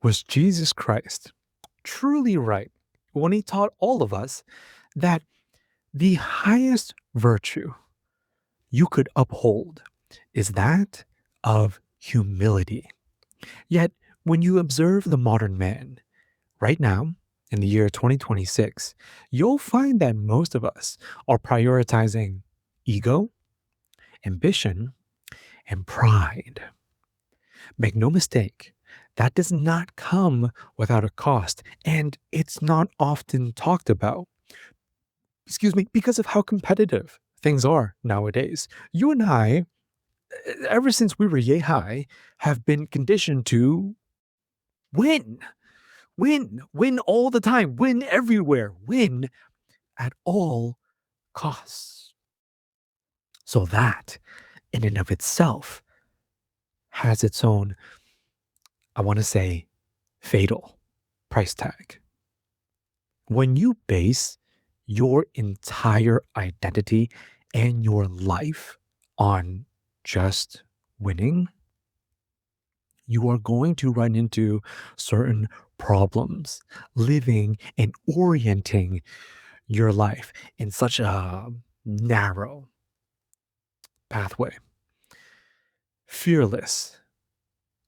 Was Jesus Christ truly right when he taught all of us that the highest virtue you could uphold is that of humility? Yet, when you observe the modern man right now, in the year 2026, you'll find that most of us are prioritizing ego, ambition, and pride. Make no mistake, that does not come without a cost, and it's not often talked about. Excuse me, because of how competitive things are nowadays. You and I, ever since we were yay high, have been conditioned to win, win all the time, win everywhere, win at all costs. So that, in and of itself, has its own, I want to say, fatal price tag. When you base your entire identity and your life on just winning, you are going to run into certain problems living and orienting your life in such a narrow pathway. Fearless,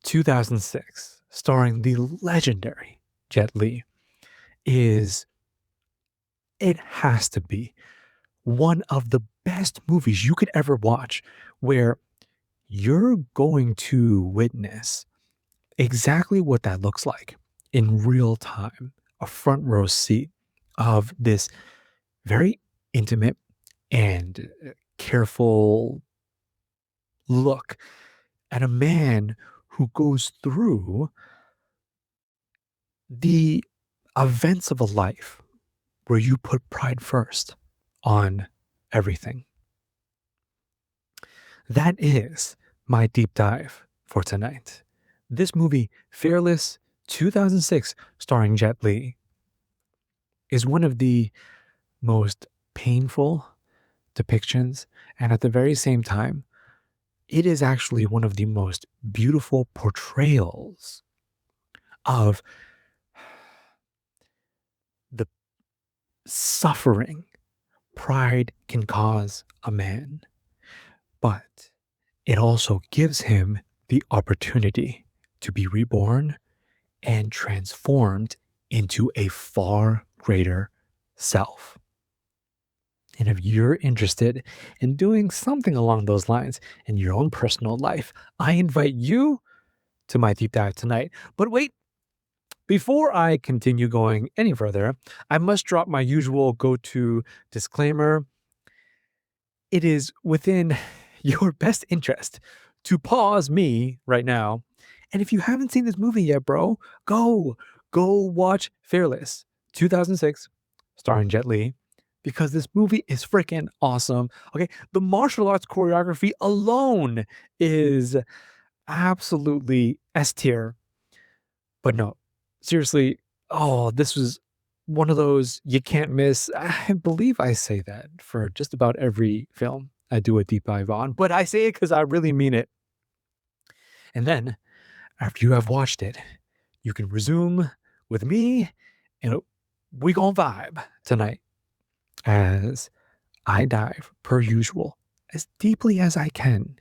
2006, starring the legendary Jet Li, is, it has to be one of the best movies you could ever watch, where you're going to witness exactly what that looks like in real time, a front row seat of this very intimate and careful look at a man who goes through the events of a life where you put pride first on everything. That is my deep dive for tonight. This movie, Fearless, 2006, starring Jet Li, is one of the most painful depictions, and at the very same time, it is actually one of the most beautiful portrayals of the suffering pride can cause a man. But it also gives him the opportunity to be reborn and transformed into a far greater self. And if you're interested in doing something along those lines in your own personal life, I invite you to my deep dive tonight. But wait, before I continue going any further, I must drop my usual go-to disclaimer. It is within your best interest to pause me right now. And if you haven't seen this movie yet, bro, go watch Fearless, 2006, starring Jet Li, because this movie is freaking awesome. Okay, the martial arts choreography alone is absolutely S tier. But no, seriously, oh, this was one of those you can't miss. I believe I say that for just about every film I do a deep dive on, but I say it because I really mean it. And then, after you have watched it, you can resume with me and we gon' vibe tonight as I dive, per usual, as deeply as I can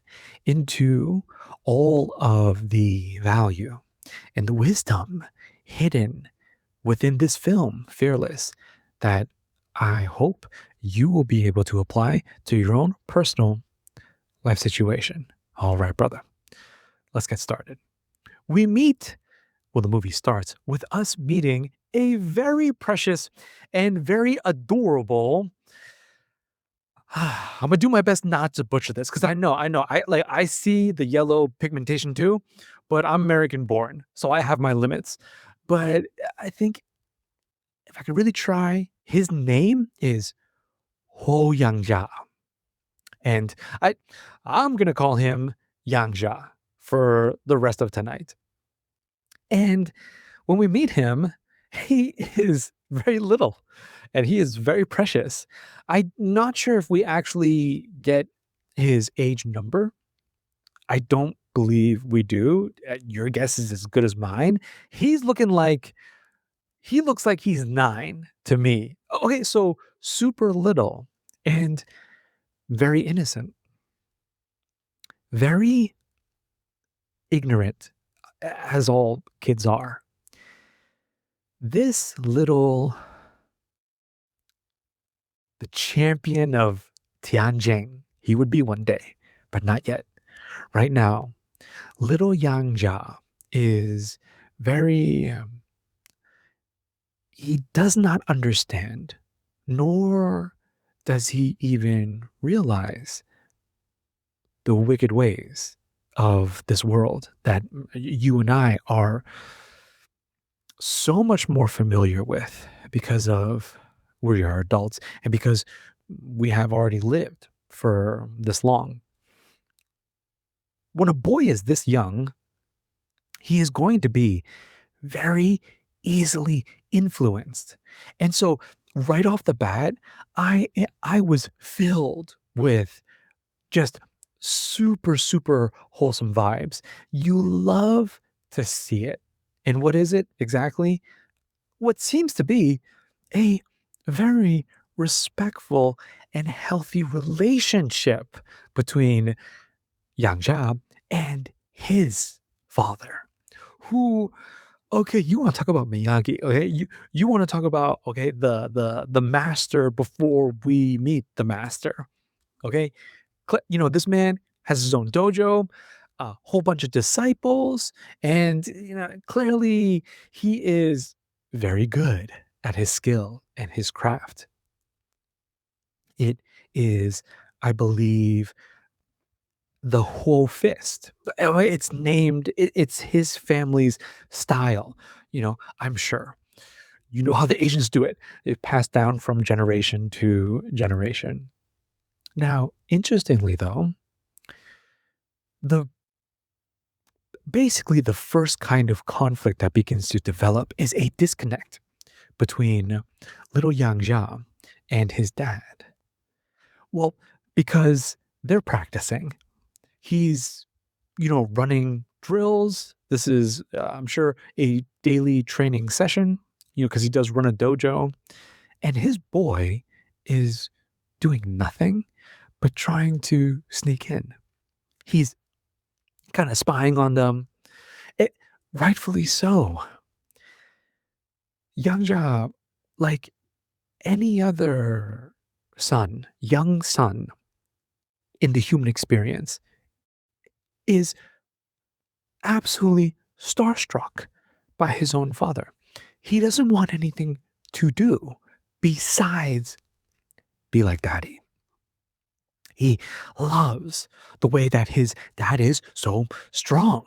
into all of the value and the wisdom hidden within this film, Fearless, that I hope you will be able to apply to your own personal life situation. All right, brother, let's get started. We meet, well, the movie starts with us meeting a very precious and very adorable. I'm gonna do my best not to butcher this because I see the yellow pigmentation too, but I'm American born, so I have my limits. But I think if I could really try, his name is Ho Yangjia, and I'm gonna call him Yangjia for the rest of tonight. And when we meet him, he is very little and he is very precious. I'm not sure if we actually get his age number. I don't believe we do. Your guess is as good as mine. He's looking like he looks like he's 9 to me. Okay, so super little and very innocent, very ignorant, as all kids are. This little the champion of Tianjin, he would be one day, but not yet. Right now, little Yang Jia is very he does not understand, nor does he even realize the wicked ways of this world that you and I are so much more familiar with because of we are adults and because we have already lived for this long. When a boy is this young, he is going to be very easily influenced. And so right off the bat, I was filled with just super wholesome vibes. You love to see it. And what is it exactly? What seems to be a very respectful and healthy relationship between Yang Jia and his father, who okay, you wanna talk about Miyagi, okay? You wanna talk about, okay, the master before we meet the master, okay? This man has his own dojo, a whole bunch of disciples, and, clearly he is very good at his skill and his craft. It is, I believe, the whole fist. It's named, it's his family's style, I'm sure. You know how the Asians do it. It passed down from generation to generation. Now, interestingly though, the basically the first kind of conflict that begins to develop is a disconnect between little Yang Jia and his dad. Well, because they're practicing. He's, running drills. This is, I'm sure, a daily training session, because he does run a dojo. And his boy is doing nothing but trying to sneak in. He's kind of spying on them. It, rightfully so. Yang Jia, like any other young son in the human experience, is absolutely starstruck by his own father. He doesn't want anything to do besides be like daddy. He loves the way that his dad is so strong.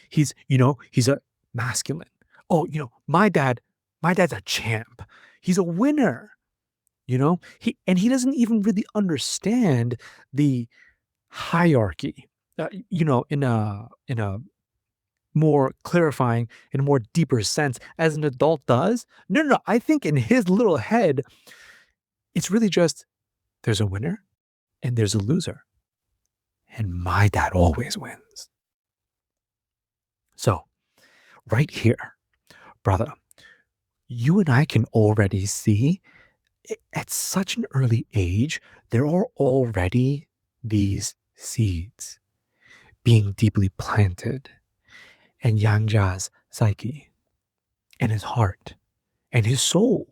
He's a masculine. Oh, my dad's a champ. He's a winner. He doesn't even really understand the hierarchy. In a more clarifying, in a more deeper sense, as an adult does. No. I think in his little head, it's really just there's a winner and there's a loser, and my dad always wins. So, right here, brother, you and I can already see at such an early age, there are already these seeds being deeply planted in Yang Jia's psyche and his heart and his soul.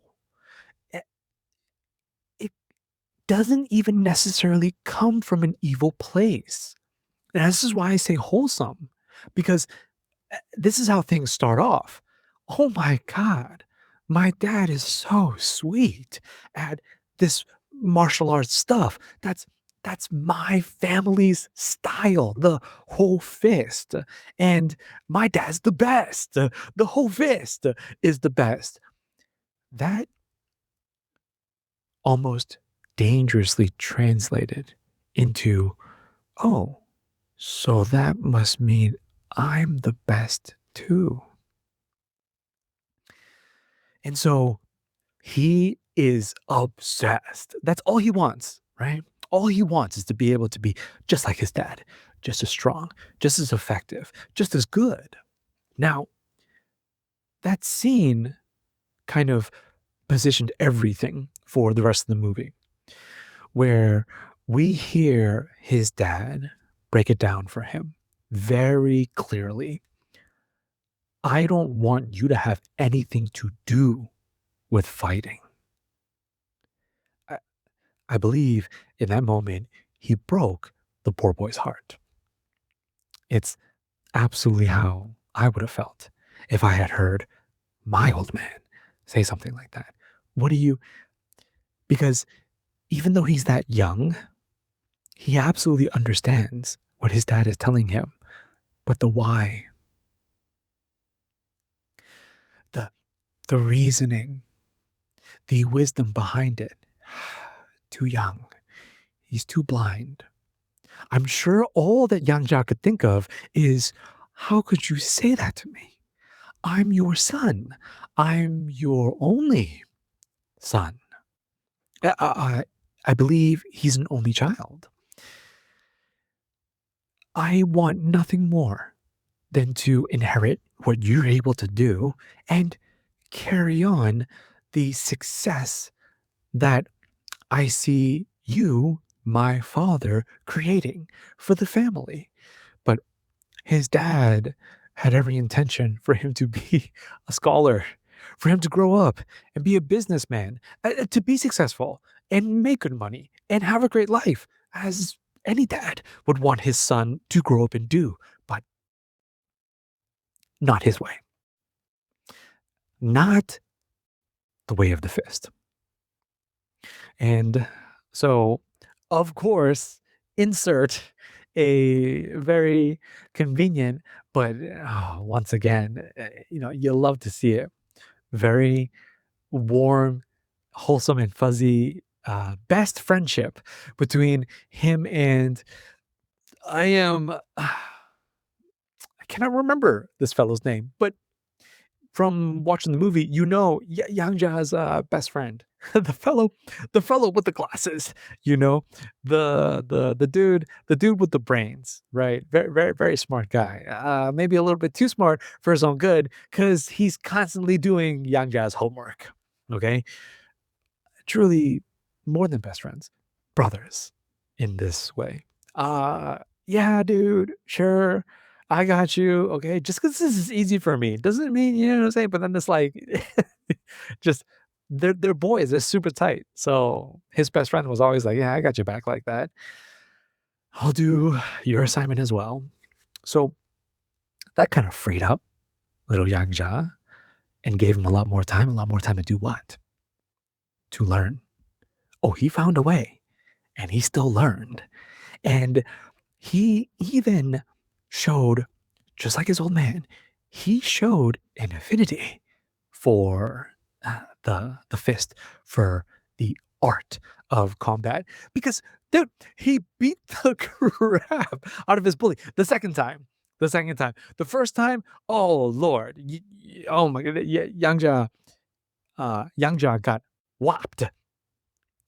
It doesn't even necessarily come from an evil place. And this is why I say wholesome, because this is how things start off. Oh my God, my dad is so sweet at this martial arts stuff. That's my family's style, the whole fist. And my dad's the best. The whole fist is the best. That almost dangerously translated into, oh, so that must mean I'm the best too. And so he is obsessed. That's all he wants, right? All he wants is to be able to be just like his dad, just as strong, just as effective, just as good. Now, that scene kind of positioned everything for the rest of the movie, where we hear his dad break it down for him very clearly. I don't want you to have anything to do with fighting. I, I believe in that moment, he broke the poor boy's heart. It's absolutely how I would have felt if I had heard my old man say something like that. What do you, because even though he's that young, he absolutely understands what his dad is telling him, but the why, the the reasoning, the wisdom behind it. Too young. He's too blind. I'm sure all that Yanja could think of is, how could you say that to me? I'm your son. I'm your only son. I believe he's an only child. I want nothing more than to inherit what you're able to do and carry on the success that I see you, my father, creating for the family. But his dad had every intention for him to be a scholar, for him to grow up and be a businessman, to be successful and make good money and have a great life, as any dad would want his son to grow up and do, but not his way, not the way of the fist. And so, of course, insert a very convenient, but once again, you love to see it. Very warm, wholesome, and fuzzy best friendship between him and I cannot remember this fellow's name, but from watching the movie, Yang Ja's best friend, the fellow, the fellow with the glasses, you know, the dude with the brains, right? Very, very, very smart guy. Maybe a little bit too smart for his own good, because he's constantly doing Yang Ja's homework. Okay, truly, more than best friends, brothers, in this way. Uh, yeah, dude, sure. I got you. Okay. Just because this is easy for me doesn't mean, you know what I'm saying? But then it's like, just they're boys. They're super tight. So his best friend was always like, yeah, I got your back like that. I'll do your assignment as well. So that kind of freed up little Yang Jia and gave him a lot more time to do what? To learn. Oh, he found a way and he still learned. And he even showed, just like his old man, he showed an affinity for the fist, for the art of combat. Because, dude, he beat the crap out of his bully the second time. The second time. The first time, oh Lord, oh my God, Yangja got whopped.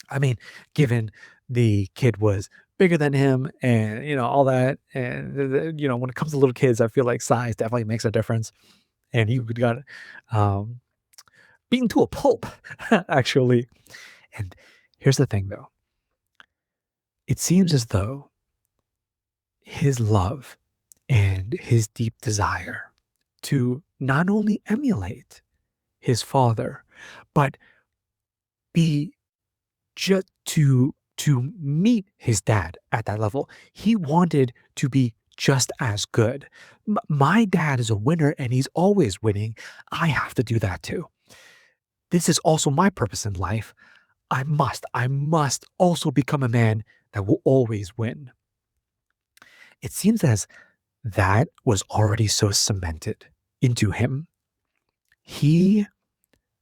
I mean, given the kid was bigger than him and, all that, and, when it comes to little kids, I feel like size definitely makes a difference, and he got, um, beaten to a pulp, actually. And here's the thing, though. It seems as though his love and his deep desire to not only emulate his father, but be just to meet his dad at that level. He wanted to be just as good. My dad is a winner and he's always winning. I have to do that too. This is also my purpose in life. I must also become a man that will always win. It seems as that was already so cemented into him. He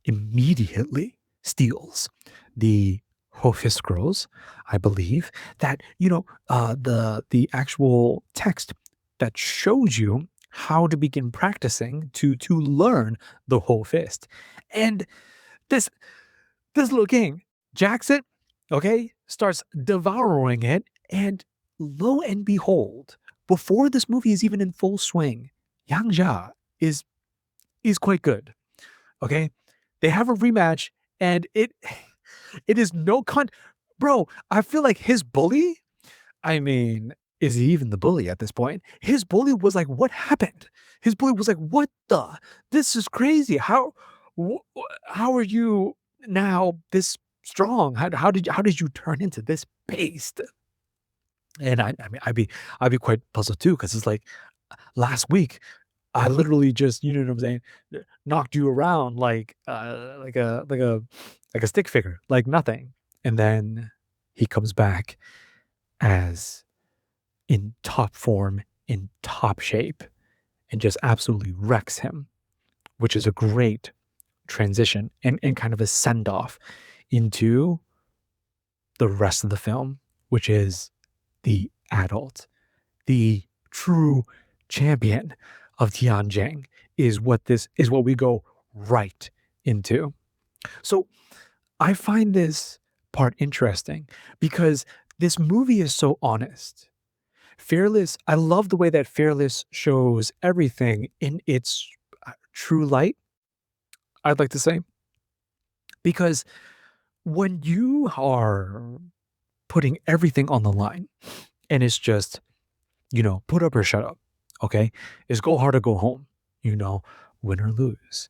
immediately steals the Hofis scrolls, I believe, that, the actual text that shows you how to begin practicing to learn the whole fist. And this this little king jacks it, okay, starts devouring it, and lo and behold, before this movie is even in full swing, Yang Jia is is quite good. Okay, they have a rematch, and it is no con. Bro, I feel like his bully. I mean, is he even the bully at this point? His bully was like, "What happened?" His bully was like, "What the? This is crazy. How are you now this strong? How did you turn into this beast?" And I mean, I'd be quite puzzled too because it's like last week I literally just, you know what I'm saying, knocked you around like a stick figure, like nothing, and then he comes back as in top form, in top shape, and just absolutely wrecks him, which is a great transition and kind of a send off into the rest of the film, which is the adult, the true champion of Tianjin is what we go right into. So I find this part interesting because this movie is so honest. Fearless, I love the way that Fearless shows everything in its true light, I'd like to say, because when you are putting everything on the line and it's just, put up or shut up, okay? It's go hard or go home, you know, win or lose.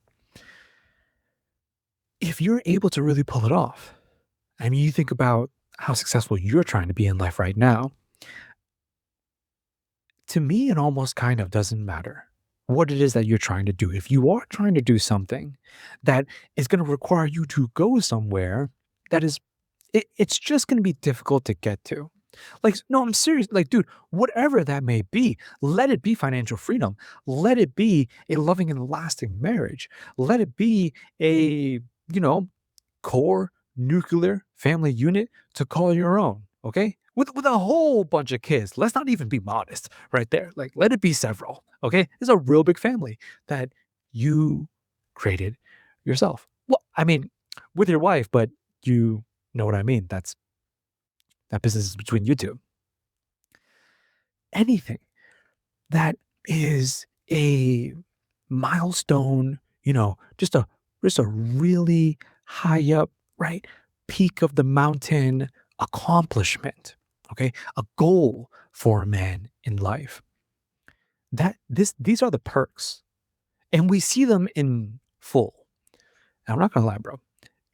If you're able to really pull it off, I mean, you think about how successful you're trying to be in life right now. To me, it almost kind of doesn't matter what it is that you're trying to do. If you are trying to do something that is going to require you to go somewhere that is, it's just going to be difficult to get to. Like, no, I'm serious. Like, dude, whatever that may be, let it be financial freedom. Let it be a loving and lasting marriage. Let it be a, you know, core nuclear family unit to call your own. Okay. With a whole bunch of kids. Let's not even be modest right there. Like, let it be several. Okay. It's a real big family that you created yourself. Well, I mean, with your wife, but you know what I mean. That business is between you two. Anything that is a milestone, just a really high up, right? Peak of the mountain accomplishment, okay? A goal for a man in life. These are the perks. And we see them in full. And I'm not gonna lie, bro.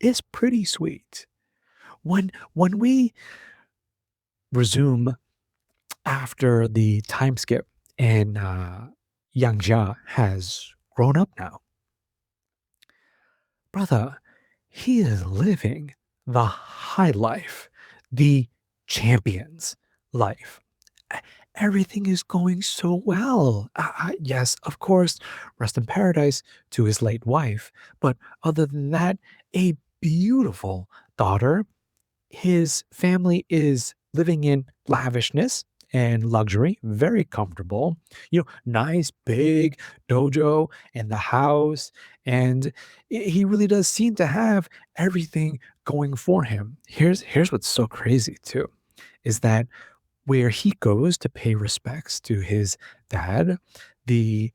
It's pretty sweet. When we resume after the time skip and Yang Jia has grown up now. Brother, he is living the high life, the champion's life. Everything is going so well. Yes, of course, rest in paradise to his late wife. But other than that, a beautiful daughter. His family is living in lavishness and luxury, very comfortable. Nice big dojo and the house, and he really does seem to have everything going for him. Here's what's so crazy too, is that where he goes to pay respects to his dad, the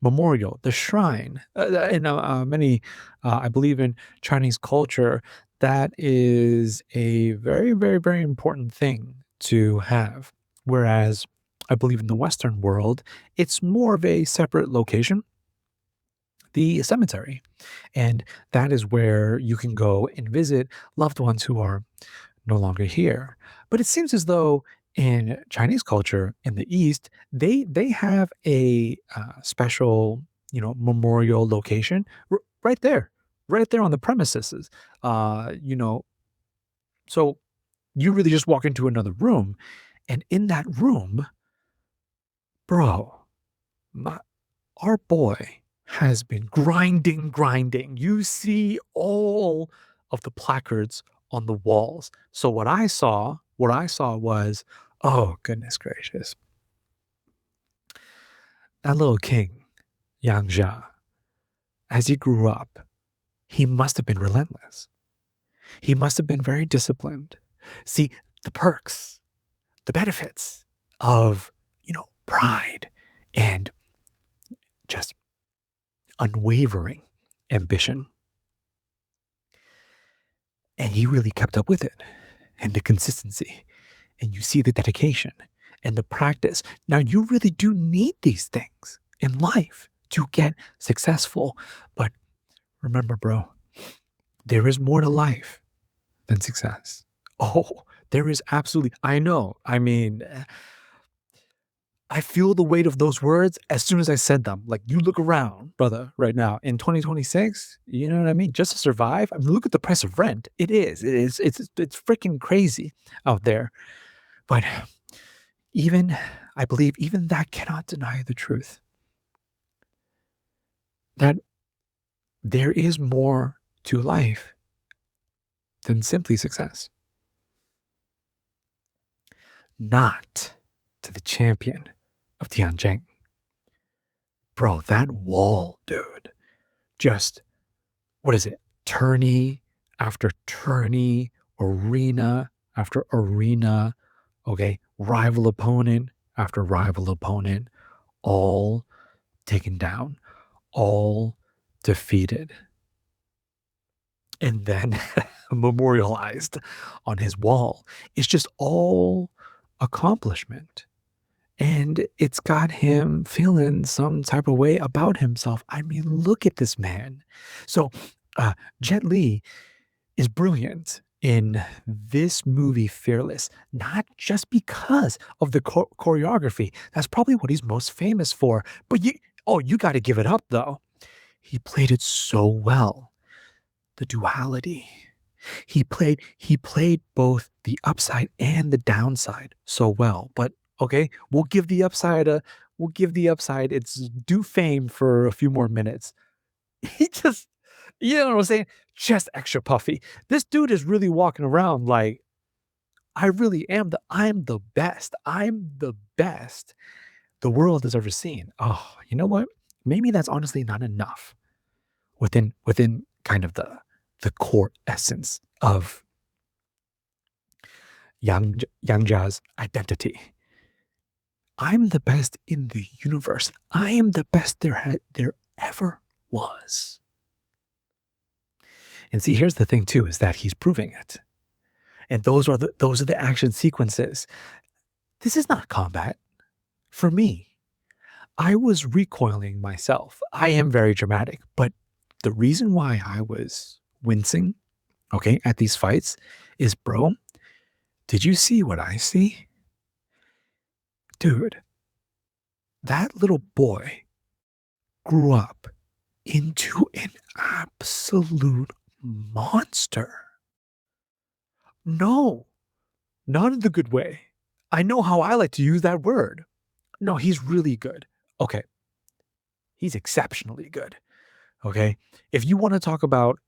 memorial, the shrine, and many, I believe in Chinese culture, that is a very, very, very important thing to have. Whereas I believe in the Western world, it's more of a separate location, the cemetery. And that is where you can go and visit loved ones who are no longer here. But it seems as though in Chinese culture in the East, they have a special, memorial location right there on the premises. Uh, you know, so you really just walk into another room, and in that room, bro, my, our boy has been grinding, grinding. You see all of the placards on the walls. So what I saw was, oh goodness gracious, that little king, Yang Jia, as he grew up, he must have been relentless. He must have been very disciplined. See, the perks, the benefits of, pride and just unwavering ambition. And he really kept up with it and the consistency. And you see the dedication and the practice. Now, you really do need these things in life to get successful. But remember, bro, there is more to life than success. Oh, there is absolutely. I know. I mean, I feel the weight of those words as soon as I said them. Like, you look around, brother, right now in 2026, you know what I mean? Just to survive, I mean, look at the price of rent. It's freaking crazy out there. But even, I believe, even that cannot deny the truth that there is more to life than simply success. Not to the champion of Tianjin. Bro, that wall, dude, just, what is it? Tourney after tourney, arena after arena, okay? Rival opponent after rival opponent, all taken down, all defeated. And then memorialized on his wall. It's just all accomplishment. And it's got him feeling some type of way about himself. I mean, look at this man. So, Jet Li is brilliant in this movie, Fearless, not just because of the choreography. That's probably what he's most famous for. But you got to give it up, though. He played it so well. The duality. He played both the upside and the downside so well. But okay, we'll give the upside its due fame for a few more minutes. He just, you know what I'm saying? Just extra puffy. This dude is really walking around like, I'm the best. I'm the best the world has ever seen. Oh, you know what? Maybe that's honestly not enough within kind of the core essence of Yang Jia's identity. I'm the best in the universe. I am the best there ever was. And see, here's the thing too, is that he's proving it. And those are the action sequences. This is not combat. For me, I was recoiling myself. I am very dramatic, but the reason why I was wincing, okay, at these fights is, bro, did you see what I see? Dude, that little boy grew up into an absolute monster. No, not in the good way. I know how I like to use that word. No, he's really good. Okay. He's exceptionally good. Okay. If you want to talk about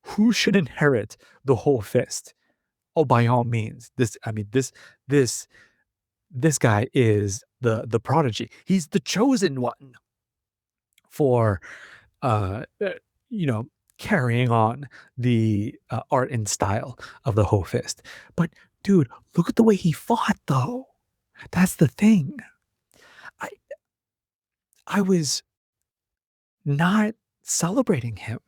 who should inherit the whole fist, oh, by all means, this guy is the prodigy. He's the chosen one for, uh, uh, you know, carrying on the art and style of the whole fist. But dude, look at the way he fought, though. That's the thing. I I was not celebrating him.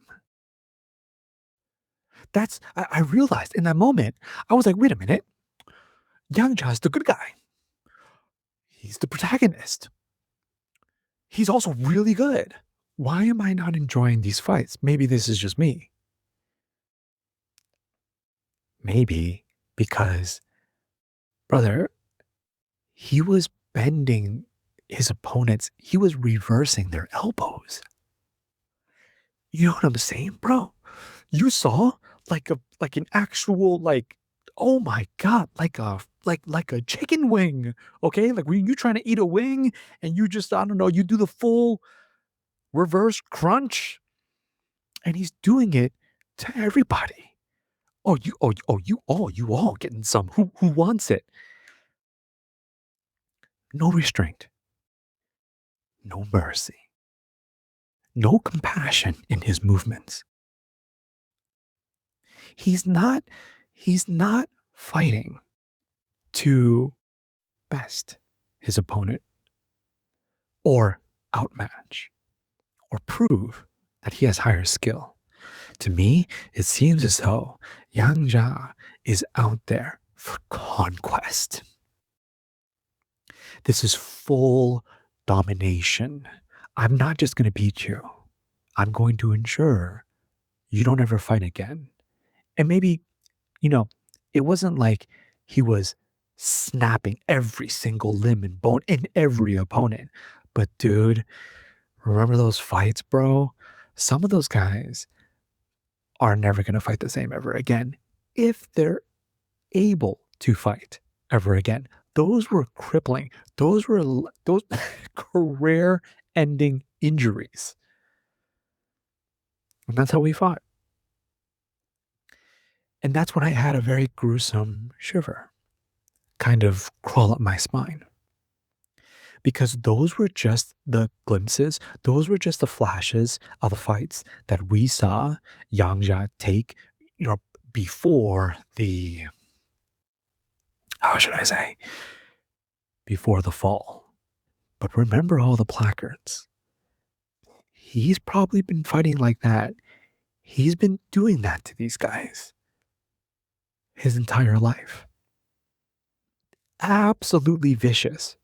I realized in that moment, I was like, wait a minute, Yang Jia's the good guy. He's the protagonist. He's also really good. Why am I not enjoying these fights? Maybe this is just me. Maybe because, brother, he was bending his opponents. He was reversing their elbows. You know what I'm saying, bro? You saw like an actual, like, oh my god, like a chicken wing. Okay, like when you trying to eat a wing and you just, I don't know, you do the full reverse crunch, and he's doing it to everybody. You all getting some. Who wants it? No restraint, no mercy, no compassion in his movements. He's not he's not fighting to best his opponent. or outmatch or prove that he has higher skill. To me, it seems as though Yang Jia is out there for conquest. This is full domination. I'm not just going to beat you. I'm going to ensure you don't ever fight again. And maybe, you know, it wasn't like he was snapping every single limb and bone in every opponent. But dude, remember those fights, bro? Some of those guys are never going to fight the same ever again if they're able to fight ever again. Those were crippling. Those were those career ending injuries. And that's how we fought. And that's when I had a very gruesome shiver kind of crawl up my spine. Because those were just the glimpses, those were just the flashes of the fights that we saw Yang Jia take, before the, how should I say, before the fall. But remember all the placards. He's probably been fighting like that. He's been doing that to these guys his entire life. Absolutely vicious.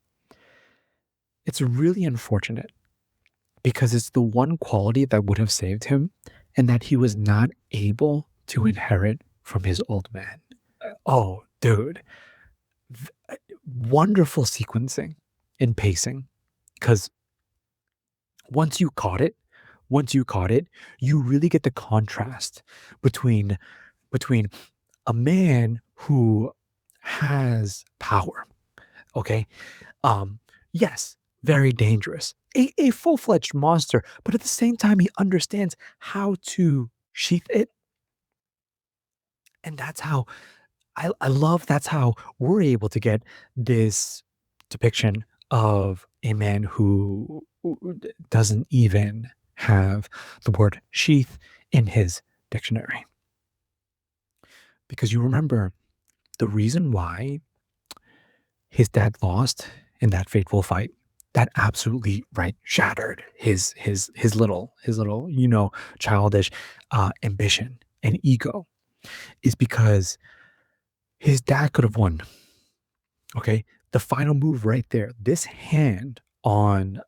It's really unfortunate because it's the one quality that would have saved him and that he was not able to inherit from his old man. Oh, dude. Wonderful sequencing and pacing, because once you caught it, you really get the contrast between a man who has power. Okay. Yes, very dangerous. A full-fledged monster, but at the same time, he understands how to sheath it. And that's how I love that's how we're able to get this depiction of a man who doesn't even have the word sheath in his dictionary. Because you remember the reason why his dad lost in that fateful fight, that absolutely shattered his little childish ambition and ego, is because his dad could have won. Okay, the final move right there, this hand on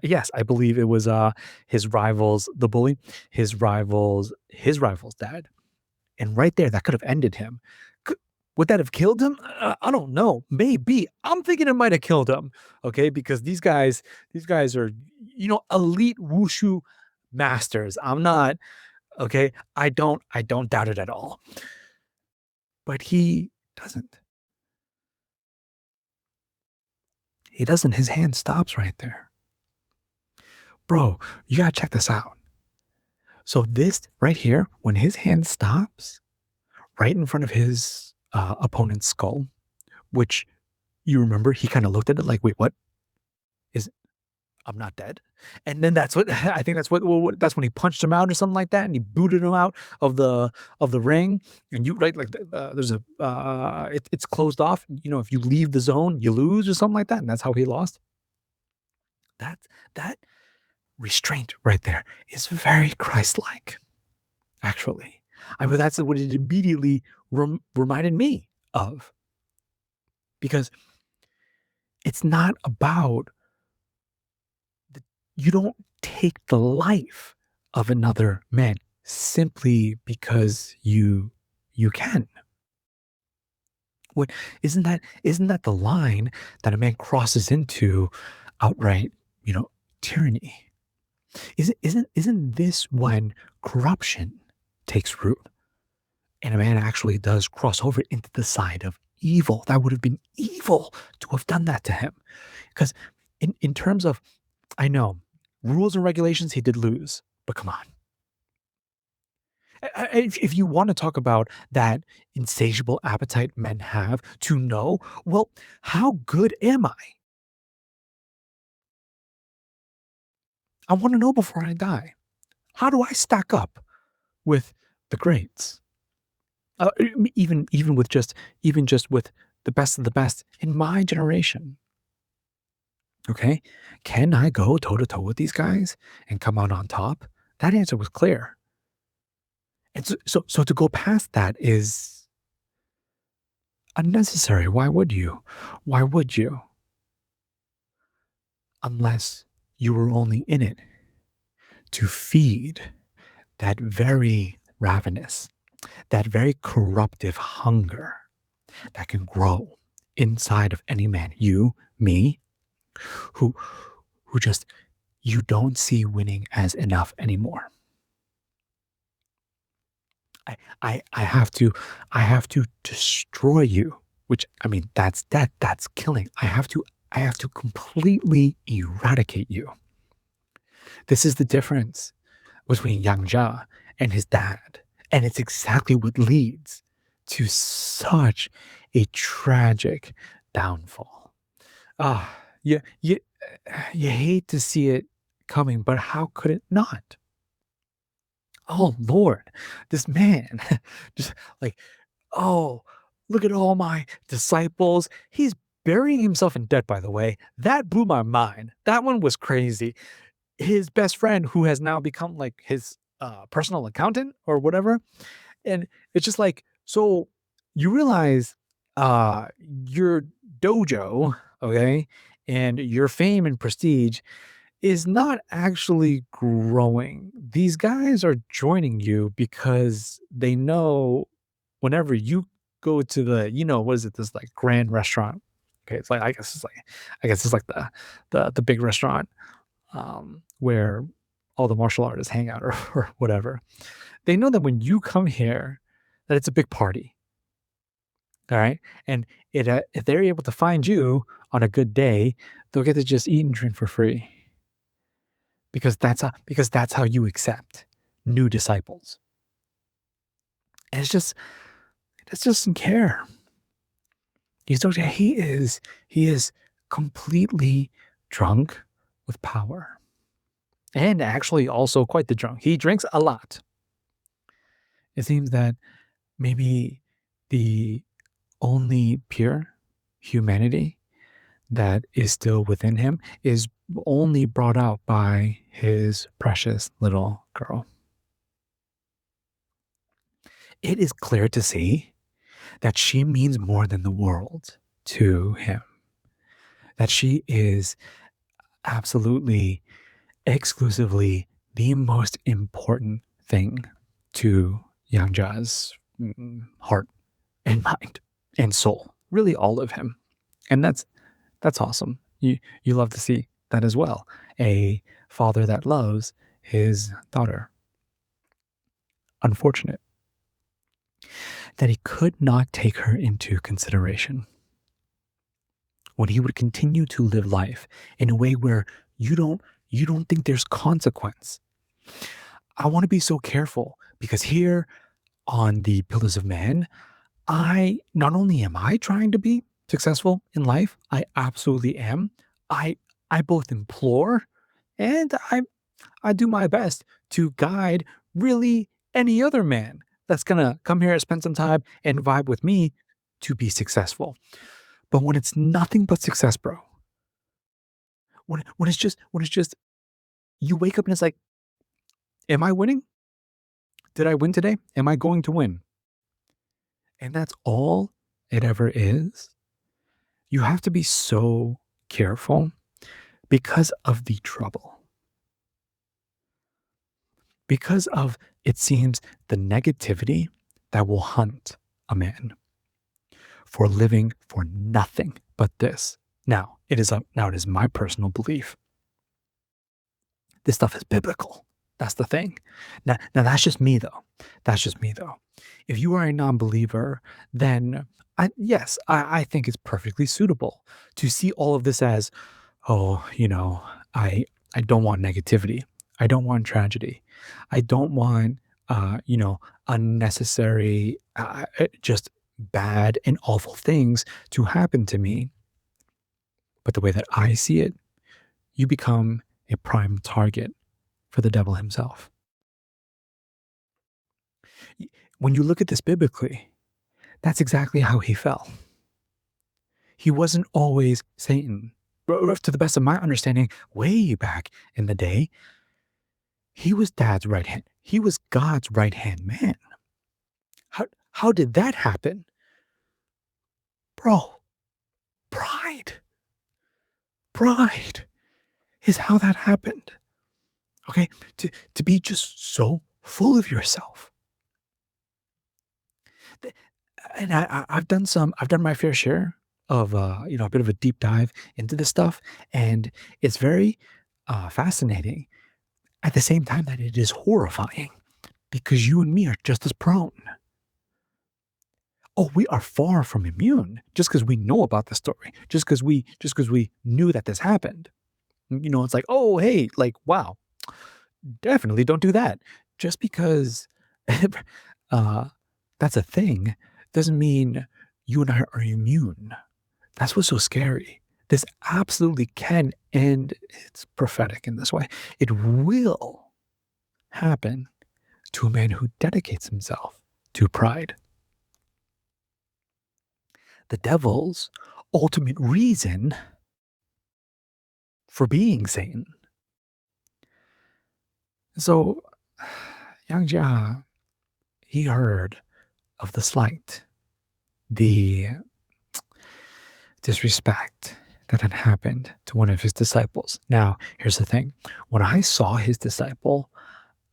yes, I believe it was his rivals, the bully, his rival's dad, and right there that could have ended him. Would that have killed him? I don't know. Maybe. I'm thinking it might have killed him. Okay, because these guys are elite wushu masters. I'm not. Okay, I don't doubt it at all. But he doesn't. He doesn't. His hand stops right there. Bro, you gotta check this out. So this right here, when his hand stops right in front of his opponent's skull, which you remember, he kind of looked at it like, wait, what? I'm not dead. And then that's what I think that's that's when he punched him out or something like that, and he booted him out of the ring. And there's a it's closed off. If you leave the zone, you lose or something like that, and that's how he lost. That restraint right there is very Christ-like, actually. I mean, that's what it immediately reminded me of, because it's not about. You don't take the life of another man simply because you can. What isn't that the line that a man crosses into outright, tyranny? Isn't this when corruption takes root and a man actually does cross over into the side of evil? That would have been evil to have done that to him. Because in terms of, I know, rules and regulations, he did lose, but come on. If you want to talk about that insatiable appetite men have to know, well, how good am I? I want to know before I die. How do I stack up with the greats? Even with just with the best of the best in my generation. Okay. Can I go toe to toe with these guys and come out on top? That answer was clear. And so to go past that is unnecessary. Why would you? Why would you? Unless you were only in it to feed that very ravenous, that very corruptive hunger that can grow inside of any man, you, me, who who just you don't see winning as enough anymore. I have to destroy you, which I mean that's killing. I have to completely eradicate you. This is the difference between Yang Jia and his dad. And it's exactly what leads to such a tragic downfall. Ah, you hate to see it coming, but how could it not? Oh Lord, this man just like, oh, look at all my disciples. He's burying himself in debt, by the way. That blew my mind. That one was crazy. His best friend, who has now become like his personal accountant or whatever. And it's just like, so you realize your dojo, okay, and your fame and prestige is not actually growing. These guys are joining you because they know whenever you go to the, what is it, this like grand restaurant. Okay, it's like I guess it's like the big restaurant where all the martial artists hang out or whatever. They know that when you come here, that it's a big party. All right, and if they're able to find you on a good day, they'll get to just eat and drink for free because that's how you accept new disciples. And it just doesn't care. He is completely drunk with power, and actually also quite the drunk. He drinks a lot. It seems that maybe the only pure humanity that is still within him is only brought out by his precious little girl. It is clear to see that she means more than the world to him, that she is absolutely, exclusively the most important thing to Yang Jia's heart and mind and soul, really all of him. And that's awesome. You love to see that as well. A father that loves his daughter. Unfortunate that he could not take her into consideration when he would continue to live life in a way where you don't think there's consequence. I want to be so careful because here on the Pillars of Man, I not only am I trying to be successful in life, I absolutely am. I I both implore and I do my best to guide really any other man that's gonna come here and spend some time and vibe with me to be successful. But when it's nothing but success, bro, when it's just you wake up and it's like, am I winning? Did I win today? Am I going to win? And that's all it ever is. You have to be so careful because of the trouble, because of, it seems, the negativity that will hunt a man for living for nothing but this. Now it is my personal belief. This stuff is biblical. That's the thing. Now that's just me though. That's just me though. If you are a non-believer, then I think it's perfectly suitable to see all of this as, oh, I don't want negativity. I don't want tragedy. I don't want unnecessary, just bad and awful things to happen to me. But the way that I see it, you become a prime target for the devil himself. When you look at this biblically, that's exactly how he fell. He wasn't always Satan. to the best of my understanding, way back in the day, he was Dad's right hand. He was God's right hand man. How did that happen? Bro, pride. Pride is how that happened. Okay? To be just so full of yourself. And I've done my fair share of a bit of a deep dive into this stuff, and it's very fascinating at the same time that it is horrifying because you and me are just as prone. Oh, we are far from immune just because we know about the story, just because we knew that this happened. It's like, oh, hey, like, wow, definitely don't do that. Just because uh, that's a thing doesn't mean you and I are immune. That's what's so scary. This absolutely can, and it's prophetic in this way. It will happen to a man who dedicates himself to pride. The devil's ultimate reason for being Satan. So, Yang Jia, he heard of the slight, the disrespect that had happened to one of his disciples. Now, here's the thing. When I saw his disciple,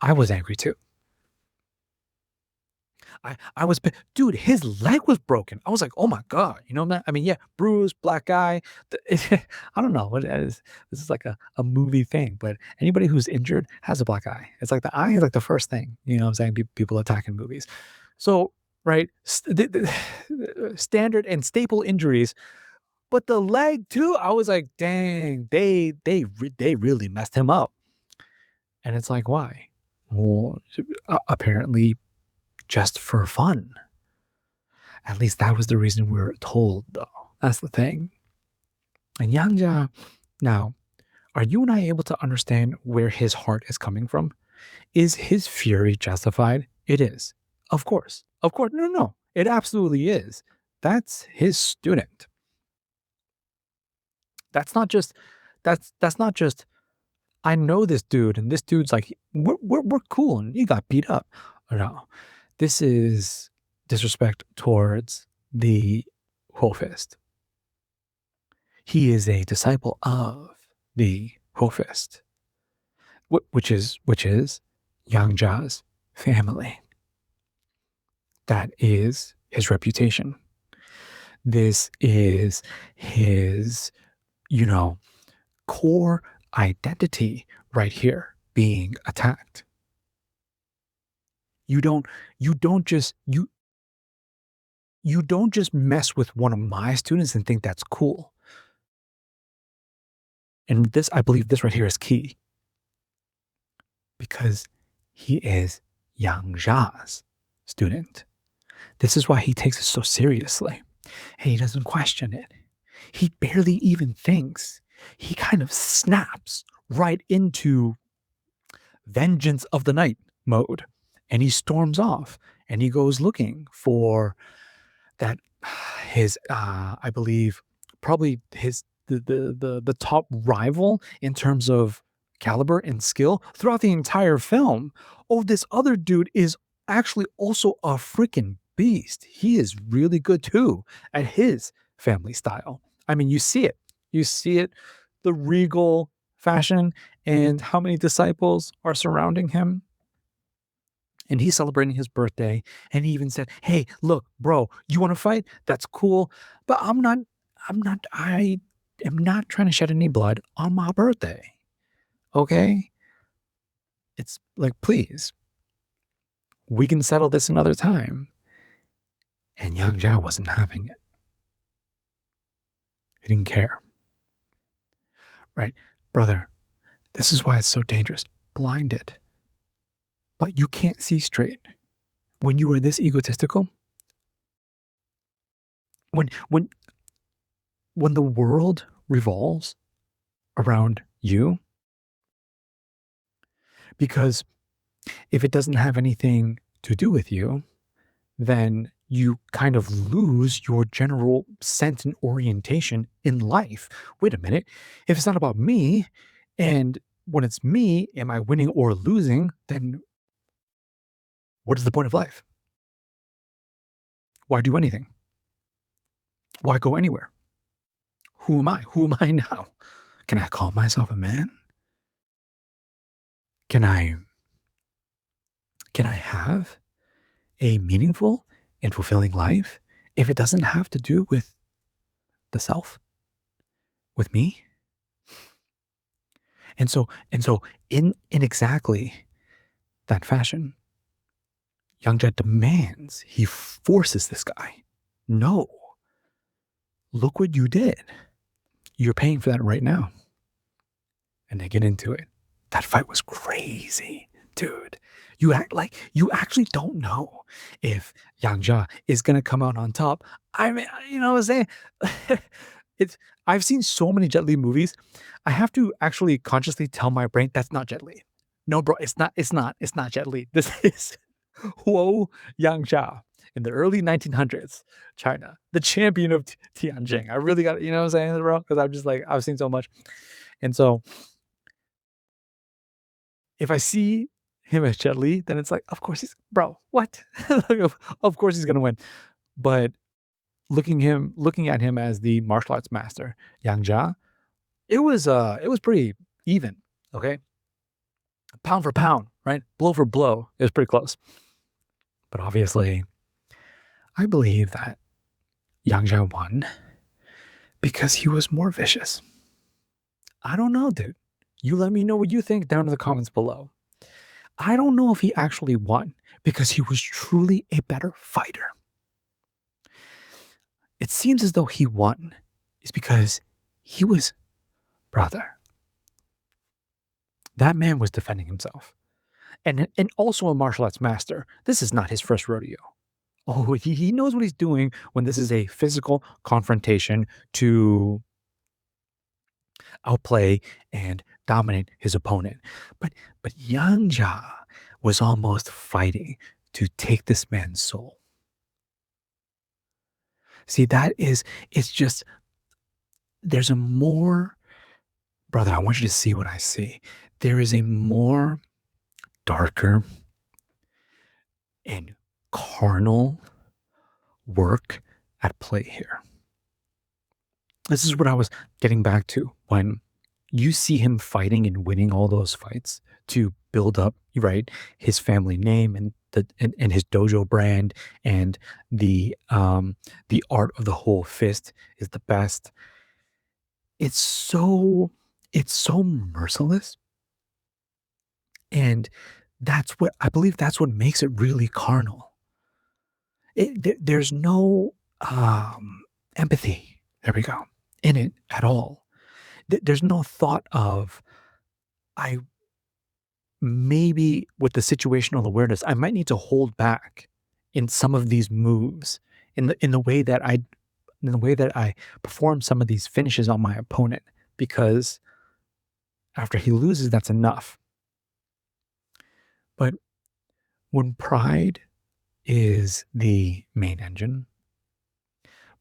I was angry too. I was, dude, his leg was broken. I was like, oh my God, man? I mean, yeah, bruised, black eye. I don't know what it is. This is like a movie thing, but anybody who's injured has a black eye. It's like the eye is like the first thing, what I'm saying? People attack in movies. So, right, standard and staple injuries, but the leg too, I was like, dang, they really messed him up. And it's like, why? Well, apparently just for fun. At least that was the reason we were told, though. That's the thing. And Yang Jia, now, are you and I able to understand where his heart is coming from? Is his fury justified? It is. Of course. Of course. No. It absolutely is. That's his student. That's not just, I know this dude, and this dude's like, we're cool, and he got beat up. No. This is disrespect towards the Hofist. He is a disciple of the Hofist, which is Yang Jia's family. That is his reputation. This is his, core identity right here being attacked. You don't just mess with one of my students and think that's cool. And this, I believe this right here is key. Because he is Yang Jia's student. This is why he takes it so seriously. And he doesn't question it. He barely even thinks. He kind of snaps right into vengeance of the night mode. And he storms off and he goes looking for that I believe probably the top rival in terms of caliber and skill throughout the entire film. Oh, this other dude is actually also a freaking beast. He is really good too at his family style. I mean, you see it, the regal fashion and how many disciples are surrounding him. And he's celebrating his birthday. And he even said, hey, look, bro, you want to fight? That's cool. But I am not trying to shed any blood on my birthday. Okay? It's like, please, we can settle this another time. And Yang Jia wasn't having it. He didn't care. Right? Brother, this is why it's so dangerous. Blinded. But you can't see straight. When you are this egotistical, when the world revolves around you, because if it doesn't have anything to do with you, then you kind of lose your general sense and orientation in life. Wait a minute. If it's not about me, and when it's me, am I winning or losing? Then what is the point of life? Why do anything? Why go anywhere? Who am I? Who am I now? Can I call myself a man? Can I can I have a meaningful and fulfilling life if it doesn't have to do with the self, with me? And so in exactly that fashion, Yang Jia demands, he forces this guy. No, look what you did. You're paying for that right now. And they get into it. That fight was crazy, dude. You actually don't know if Yang Jia is gonna come out on top. I mean, you know what I'm saying? it's I've seen so many Jet Li movies. I have to actually consciously tell my brain that's not Jet Li. No, bro, it's not Jet Li. This is Huo Yangjia in the early 1900s, China, the champion of Tianjin. I really got, you know what I'm saying, bro? Because I'm just like, I've seen so much. And so if I see him as Jet Li, then it's like, of course he's, bro, what? Of course he's going to win. But looking at him as the martial arts master, Yang Jia, it was pretty even, okay? Pound for pound, right? Blow for blow. It was pretty close. But obviously, I believe that Yang Jia won because he was more vicious. I don't know, dude. You let me know what you think down in the comments below. I don't know if he actually won because he was truly a better fighter. It seems as though he won is because he was, brother, that man was defending himself. And also a martial arts master. This is not his first rodeo. Oh, he knows what he's doing when this is a physical confrontation to outplay and dominate his opponent. But Yang Jia was almost fighting to take this man's soul. See, it's just, there's a more, brother, I want you to see what I see. There is a more darker and carnal work at play here. This is what I was getting back to when you see him fighting and winning all those fights to build up, right, his family name and and his dojo brand, and the art of the whole fist is the best. It's so merciless, and that's what I believe. That's what makes it really carnal. There's no empathy. There we go, in it at all. There's no thought of, I maybe with the situational awareness, I might need to hold back in some of these moves, in the way that I perform some of these finishes on my opponent, because after he loses, that's enough. But when pride is the main engine,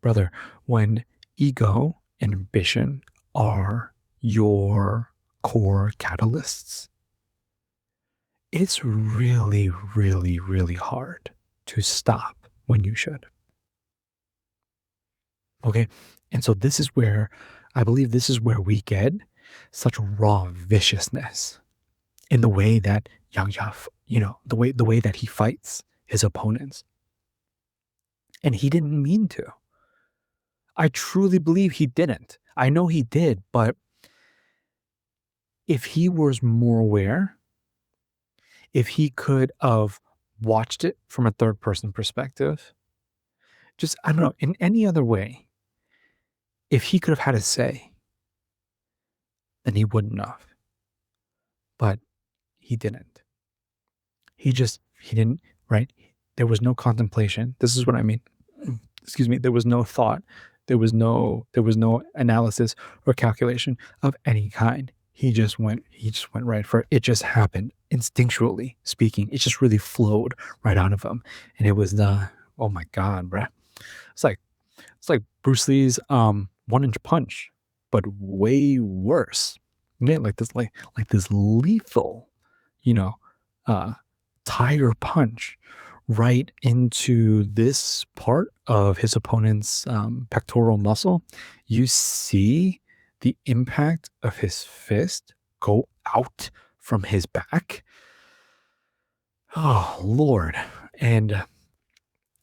brother, when ego and ambition are your core catalysts, it's really, really, really hard to stop when you should. Okay. And so this is where I believe this is where we get such raw viciousness in the way that Yang Jia, the way that he fights his opponents. And he didn't mean to. I truly believe he didn't. I know he did, but if he was more aware, if he could have watched it from a third person perspective, just, I don't know, in any other way, if he could have had a say, then he wouldn't have. But he didn't. He didn't, right? There was no contemplation. This is what I mean. Excuse me. There was no thought. There was no analysis or calculation of any kind. He just went right for it. It just happened instinctually speaking. It just really flowed right out of him. And it was Oh my god, bruh. It's like Bruce Lee's 1 inch punch, but way worse. Yeah, like this lethal, you know, uh tire punch right into this part of his opponent's pectoral muscle. You see the impact of his fist go out from his back. Oh, Lord. And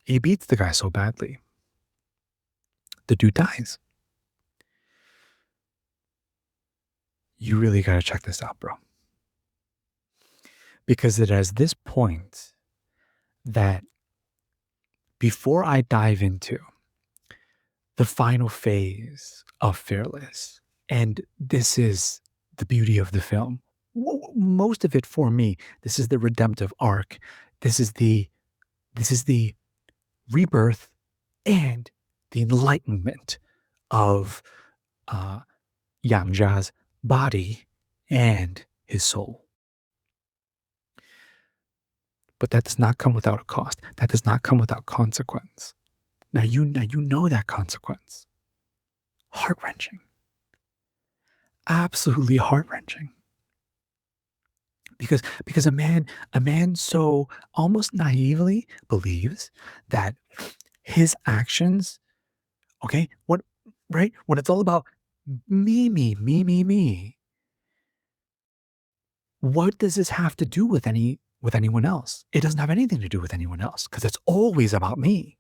he beats the guy so badly. The dude dies. You really got to check this out, bro. Because it is this point that before I dive into the final phase of Fearless, and this is the beauty of the film. Most of it for me, this is the redemptive arc. This is the rebirth and the enlightenment of Yang Jia's body and his soul. But that does not come without a cost. That does not come without consequence. Now you know that consequence. Heart-wrenching. Absolutely heart-wrenching. Because a man so almost naively believes that his actions, okay, what right? When it's all about me, what does this have to do with anyone else? It doesn't have anything to do with anyone else because it's always about me.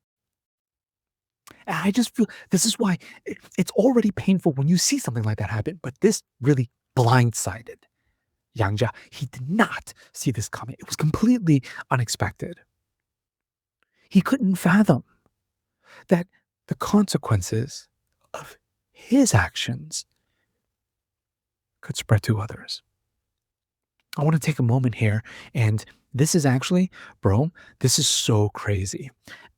And I just feel this is why it's already painful when you see something like that happen, but this really blindsided Yang Jia. He did not see this coming. It was completely unexpected. He couldn't fathom that the consequences of his actions could spread to others. I want to take a moment here, and this is actually, bro, this is so crazy.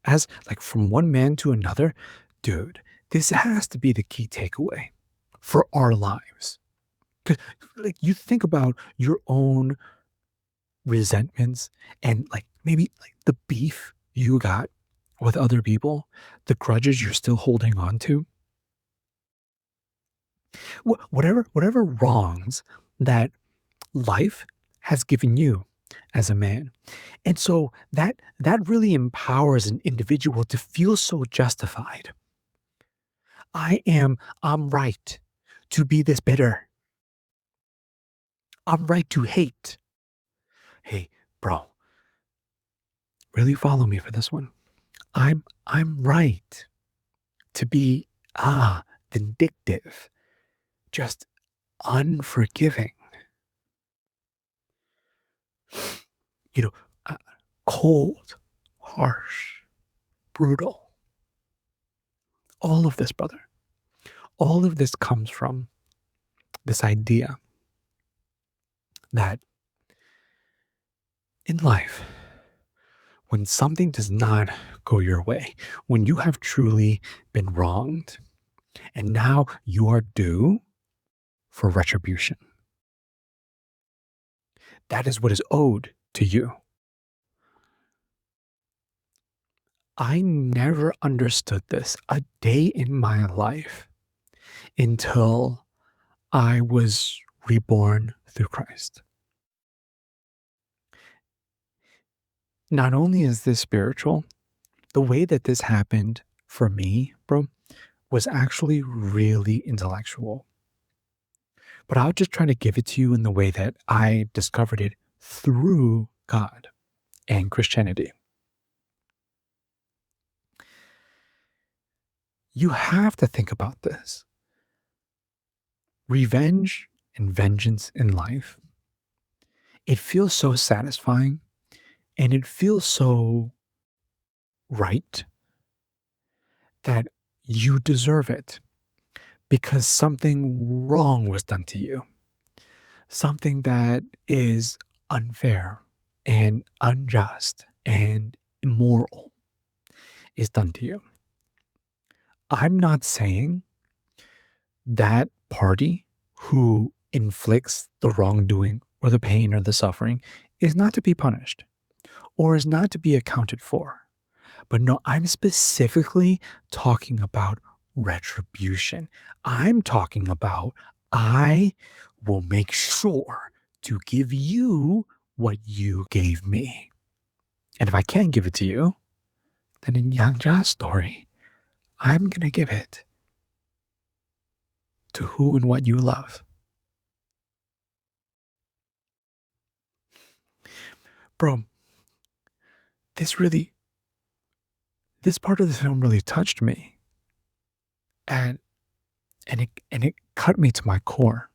As like from one man to another, dude, this has to be the key takeaway for our lives. Because like you think about your own resentments and like maybe like the beef you got with other people, the grudges you're still holding on to, whatever wrongs that life has given you as a man. And so that really empowers an individual to feel so justified. I'm right to be this bitter. I'm right to hate. Hey, bro, really follow me for this one. I'm right to be vindictive, just unforgiving. You know, cold, harsh, brutal. All of this, brother, all of this comes from this idea that in life, when something does not go your way, when you have truly been wronged, and now you are due for retribution, that is what is owed to you. I never understood this a day in my life until I was reborn through Christ. Not only is this spiritual, the way that this happened for me, bro, was actually really intellectual. But I'll just try to give it to you in the way that I discovered it through God and Christianity. You have to think about this. Revenge and vengeance in life, it feels so satisfying and it feels so right that you deserve it because something wrong was done to you. Something that is unfair and unjust and immoral is done to you. I'm not saying that party who inflicts the wrongdoing or the pain or the suffering is not to be punished or is not to be accounted for. But no, I'm specifically talking about retribution. I'm talking about I will make sure to give you what you gave me. And if I can't give it to you, then in Yang Jia's story, I'm going to give it to who and what you love. Bro, this really, this part of the film really touched me. And it cut me to my core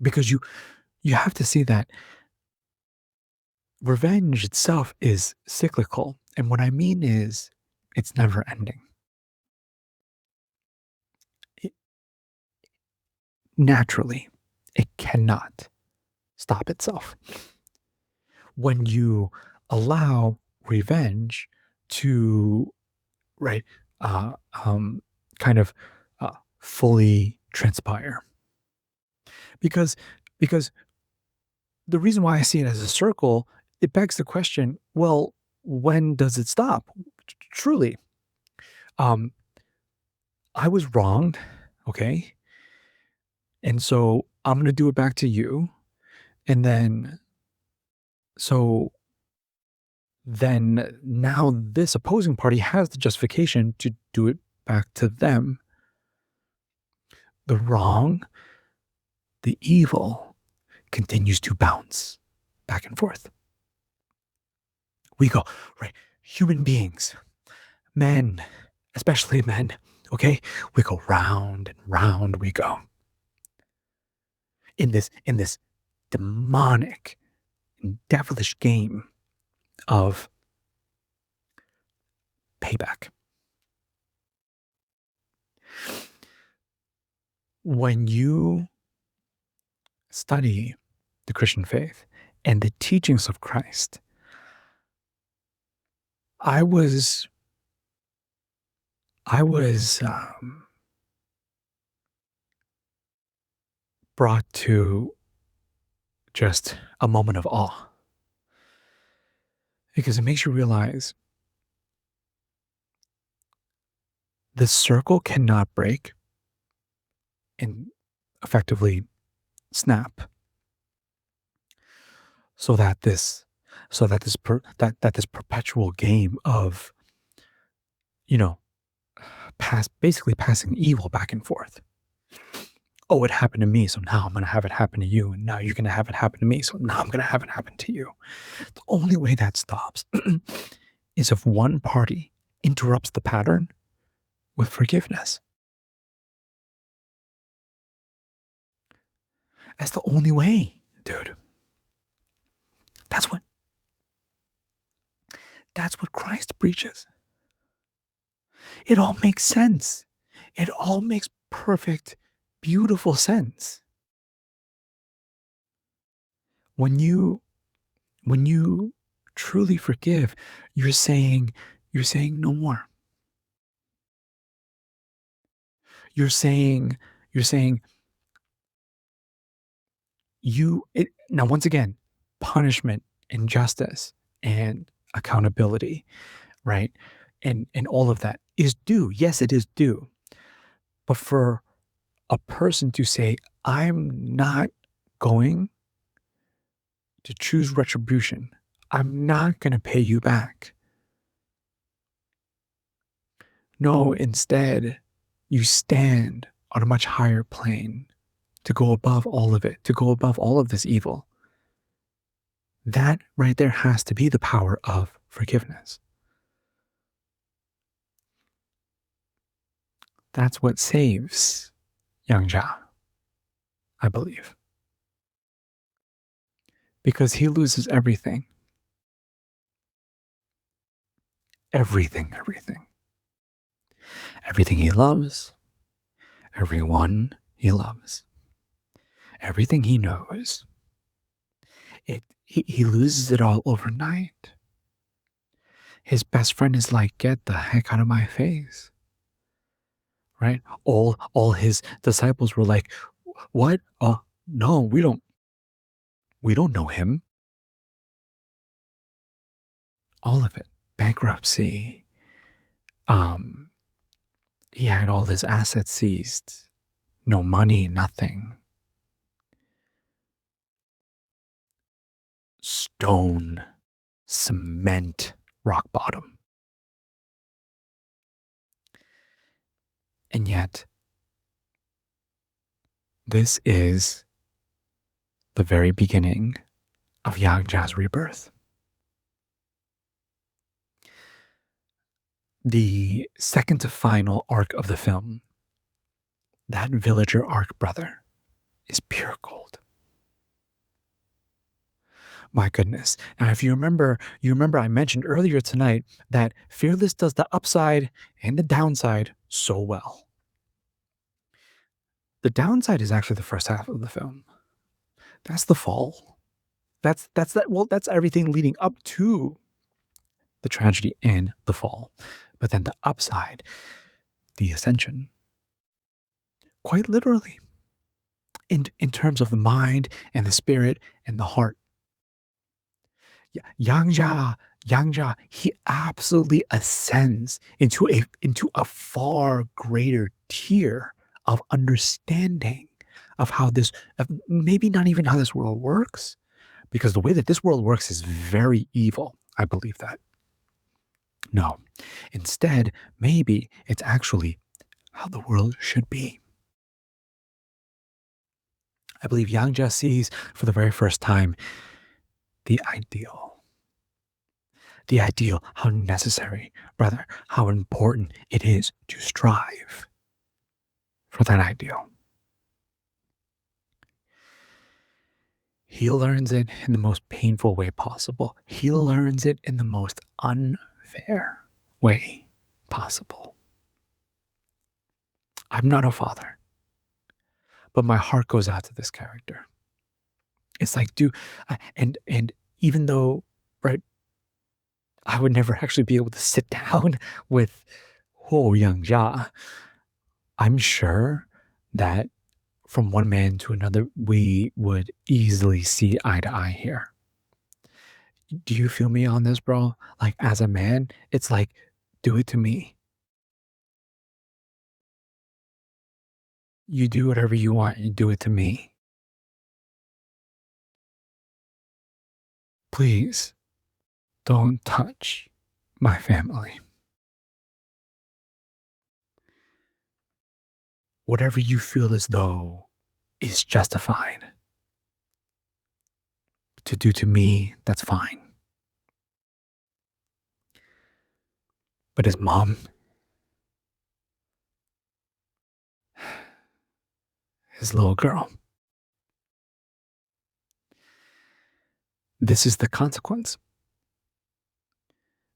because you have to see that revenge itself is cyclical. And what I mean is it's never ending. It, naturally, it cannot stop itself. When you allow revenge to, right, uh, um, kind of fully transpire. Because the reason why I see it as a circle, it begs the question, well, when does it stop? Truly, um, I was wronged, okay? And so I'm going to do it back to you. And then, so then now this opposing party has the justification to do it back to them. The wrong, the evil continues to bounce back and forth. We go, right? Human beings, men, especially men, okay? We go round and round we go. In this demonic and devilish game of payback. When you study the Christian faith and the teachings of Christ, I was brought to just a moment of awe because it makes you realize the circle cannot break and effectively snap so that this this perpetual game of, you know, basically passing evil back and forth. Oh, it happened to me, so now I'm going to have it happen to you. And now you're going to have it happen to me, so now I'm going to have it happen to you. The only way that stops is if one party interrupts the pattern with forgiveness. That's the only way, dude. That's what Christ preaches. It all makes sense. It all makes perfect, beautiful sense. When you truly forgive, you're saying no more. You're saying now once again, punishment and justice and accountability, right? And all of that is due. Yes, it is due. But for a person to say, I'm not going to choose retribution, I'm not going to pay you back. No, instead, you stand on a much higher plane to go above all of it, to go above all of this evil. That right there has to be the power of forgiveness. That's what saves Yang Jia, I believe. Because he loses everything. Everything. Everything he loves, everyone he loves, everything he knows. He loses it all overnight. His best friend is like, get the heck out of my face. Right? All his disciples were like, what? No, we don't know him. All of it. bankruptcy. Um, he had all his assets seized, no money, nothing. Stone, cement, rock bottom. And yet, this is the very beginning of Yang Jia's rebirth. The second to final arc of the film, that villager arc, brother, is pure gold. My goodness. Now, if you remember I mentioned earlier tonight that Fearless does the upside and the downside so well. The downside is actually the first half of the film. That's the fall. That's everything leading up to the tragedy and the fall. But then the upside, the ascension. Quite literally. In terms of the mind and the spirit and the heart. Yang Jia, he absolutely ascends into a far greater tier of understanding of how this, of maybe not even how this world works, because the way that this world works is very evil. I believe that. No, instead, maybe it's actually how the world should be. I believe Yang Jia sees for the very first time the ideal. The ideal, how necessary, rather, how important it is to strive for that ideal. He learns it in the most painful way possible. He learns it in the most unfair way possible. I'm not a father, but my heart goes out to this character. It's like, and even though, right, I would never actually be able to sit down with Huo Yangjia, I'm sure that from one man to another, we would easily see eye to eye here. Do you feel me on this, bro? Like, as a man, it's like, do it to me. You do whatever you want, you do it to me. Please don't touch my family. Whatever you feel as though is justified to do to me, that's fine. But his mom, his little girl, this is the consequence.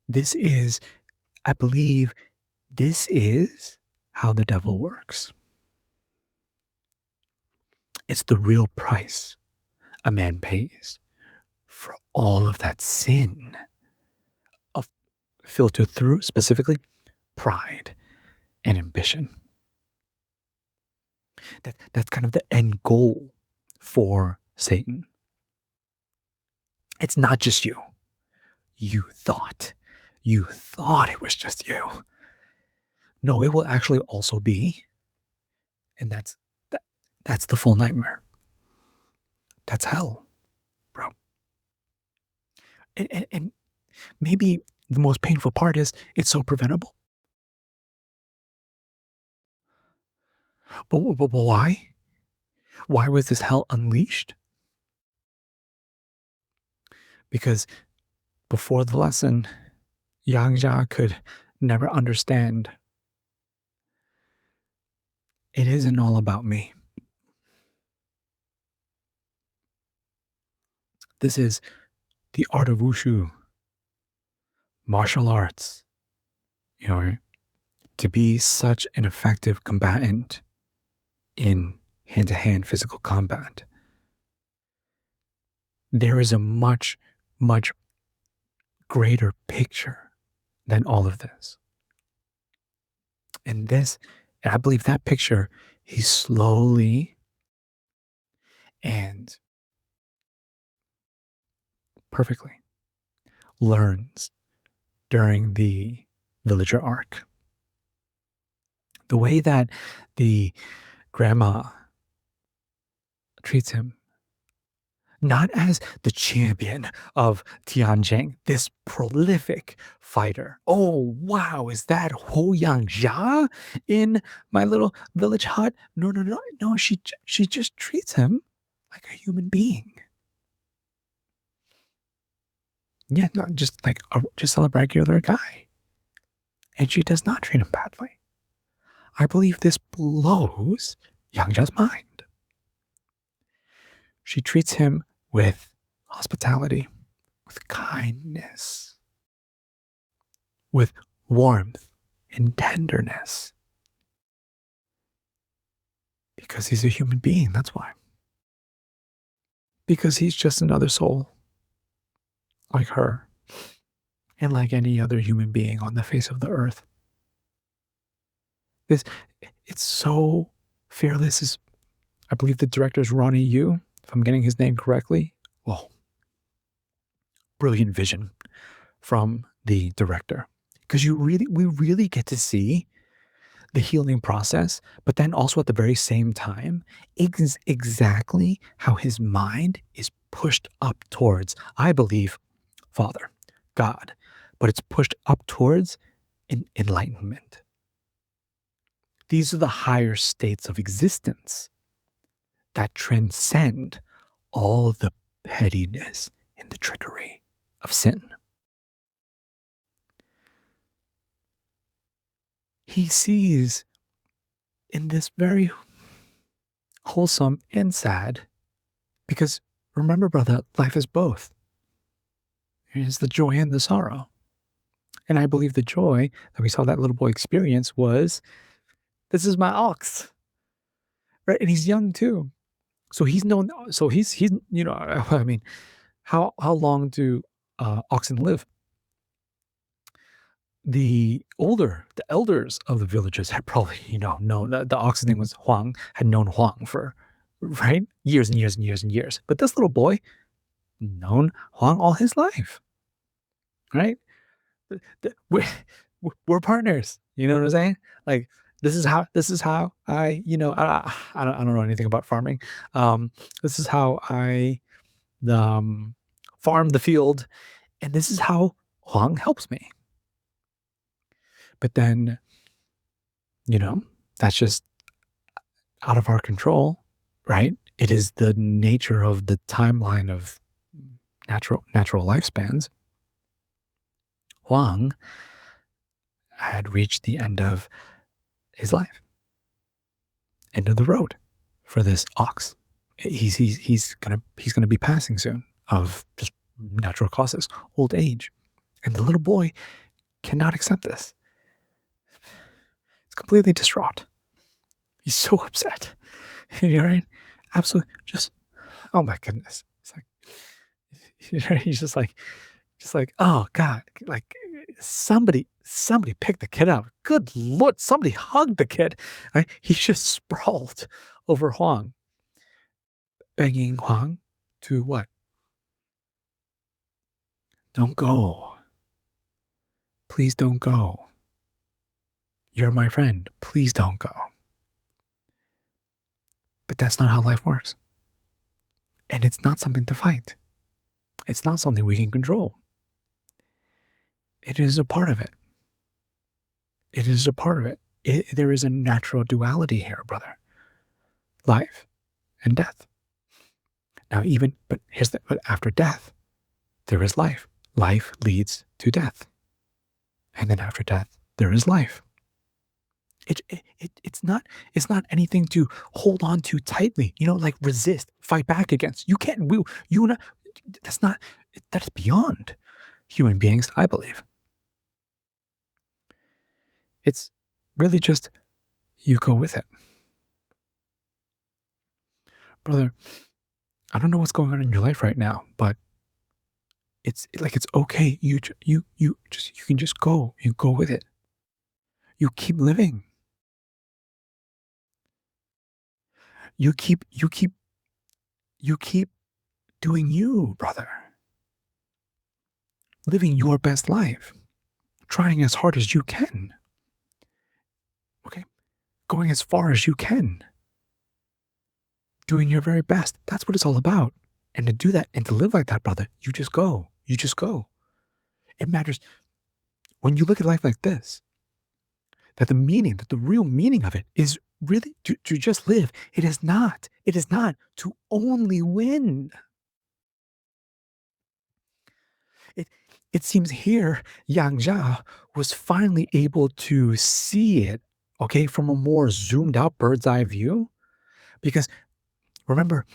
This is, I believe, this is how the devil works. It's the real price a man pays for all of that sin of filtered through specifically pride and ambition. That's kind of the end goal for Satan. It's not just you. You thought it was just you. No, it will actually also be, and that's the full nightmare. That's hell, bro. And maybe the most painful part is it's so preventable. But why? Why was this hell unleashed? Because before the lesson, Yang Jia could never understand it isn't all about me. This is the art of wushu, martial arts. You know, to be such an effective combatant in hand-to-hand physical combat, there is a much, much greater picture than all of this. And I believe that picture, he slowly and perfectly learns during the villager arc. The way that the grandma treats him, not as the champion of Tianjin, this prolific fighter. Oh, wow, is that Ho Yang Jia in my little village hut? No, no, no, no. She just treats him like a human being. Yeah, not just like just a regular guy. And she does not treat him badly. I believe this blows Yang Jia's mind. She treats him with hospitality, with kindness, with warmth and tenderness. Because he's a human being, that's why. Because he's just another soul, like her, and like any other human being on the face of the earth. It's so fearless. I believe the director is Ronnie Yu, if I'm getting his name correctly. Well, brilliant vision from the director. Because we really get to see the healing process, but then also at the very same time, exactly how his mind is pushed up towards, I believe, Father, God, but it's pushed up towards enlightenment. These are the higher states of existence that transcend all the pettiness and the trickery of sin. He sees in this very wholesome and sad, because remember, brother, life is both. There's the joy and the sorrow. And I believe the joy that we saw that little boy experience was, this is my ox, right? And he's young too. So he's known, so he's, you know, I mean, how long do oxen live? The elders of the villages had probably, known that the ox's name was Huang, had known Huang for, right, years and years and years and years. But this little boy known Huang all his life, right? We're partners. You know what I'm saying? Like this is how I, I don't know anything about farming. This is how I farm the field, and this is how Huang helps me. But then, that's just out of our control, right? It is the nature of the timeline of natural lifespans. Huang had reached the end of his life, end of the road for this ox. He's gonna be passing soon of just natural causes, old age, and the little boy cannot accept this. He's completely distraught. He's so upset. You're right, absolutely. Just, oh my goodness. It's like he's just like, oh God, like somebody pick the kid up. Good Lord, somebody hug the kid. Right? He's just sprawled over Huang, begging Huang to what? Don't go. Please don't go. You're my friend. Please don't go. But that's not how life works. And it's not something to fight. It's not something we can control. It is a part of it. It is a part of it. There is a natural duality here, brother. Life and death. Now, but after death, there is life. Life leads to death. And then after death, there is life. It's not anything to hold on to tightly, like resist, fight back against. You can't, that's beyond human beings, I believe. It's really just, you go with it. Brother, I don't know what's going on in your life right now, but it's okay. You can just go. You go with it. You keep living. You keep doing you, brother. Living your best life. trying as hard as you can. Okay? Going as far as you can. Doing your very best. That's what it's all about. And to do that and to live like that, brother, you just go. You just go. It matters when you look at life like this, that the real meaning of it is really to just live. It is not. It is not to only win. It it seems here Yang Jia was finally able to see it, okay, from a more zoomed out bird's eye view. Because remember,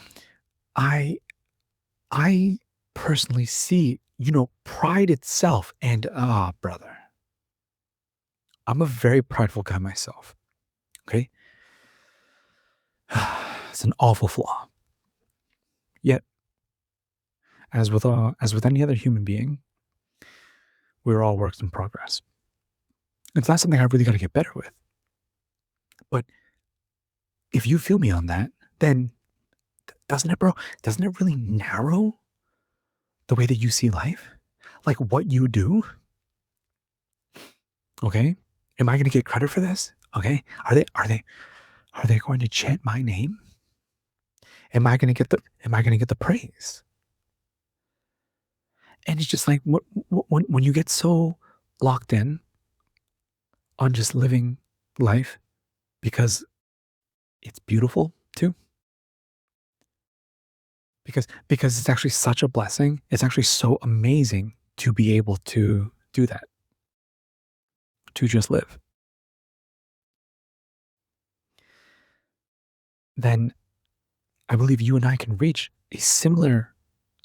I I personally see, pride itself, and brother, I'm a very prideful guy myself. Okay. It's an awful flaw. Yet, as with any other human being, we're all works in progress. It's not something I really got to get better with. But if you feel me on that, then doesn't it, bro? Doesn't it really narrow the way that you see life? Like what you do? Okay? Am I going to get credit for this? Okay? Are they going to chant my name? Am I going to get the praise? And it's just like when you get so locked in on just living life because it's beautiful too, because it's actually such a blessing. It's actually so amazing to be able to do that, to just live. Then I believe you and I can reach a similar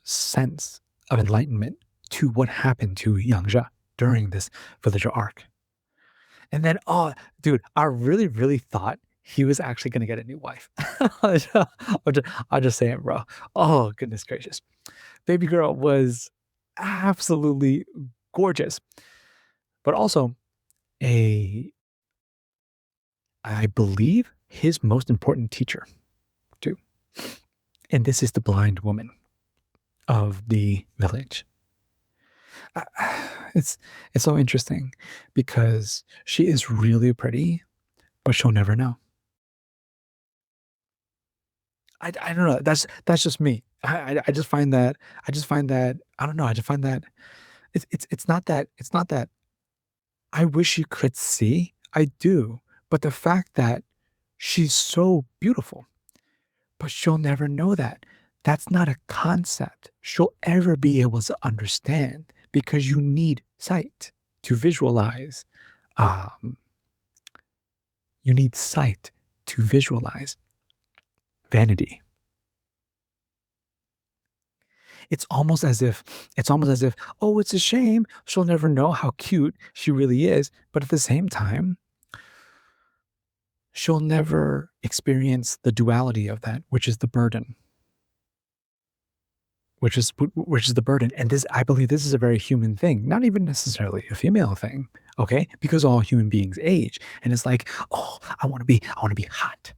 sense of enlightenment to what happened to Yang Jia during this villager arc. And then, oh, dude, I really, really thought he was actually going to get a new wife. I'll just say it, bro. Oh, goodness gracious. Baby girl was absolutely gorgeous, but also a, I believe, his most important teacher, too. And this is the blind woman of the village. Uh, It's it's so interesting because she is really pretty, but she'll never know. I don't know. That's just me. I just find that I don't know. I just find that it's not that I wish you could see. I do, but the fact that she's so beautiful, but she'll never know that. That's not a concept she'll ever be able to understand because you need sight to visualize. Um, you need sight to visualize vanity. It's almost as if, oh, it's a shame she'll never know how cute she really is, but at the same time, she'll never experience the duality of that, which is the burden, which is the burden. And this, I believe, this is a very human thing, not even necessarily a female thing. Okay, because all human beings age, and it's like, oh, I want to be hot.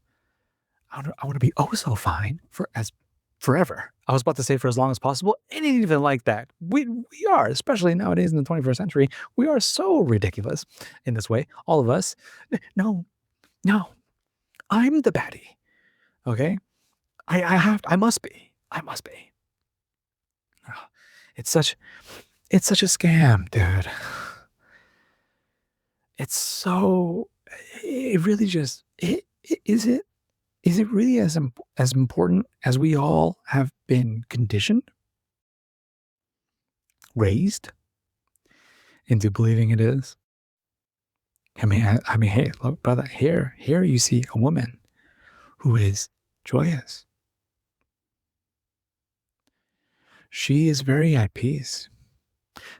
I want to be oh so fine for as forever. I was about to say for as long as possible. It ain't even like that. We are, especially nowadays in the 21st century, we are so ridiculous in this way. All of us. No, no, I'm the baddie. Okay, I must be. I must be. Ah, It's such it's such a scam, dude. It's so it really just is it really as important as we all have been conditioned, raised into believing it is? I mean, hey, look, brother, here you see a woman who is joyous. She is very at peace.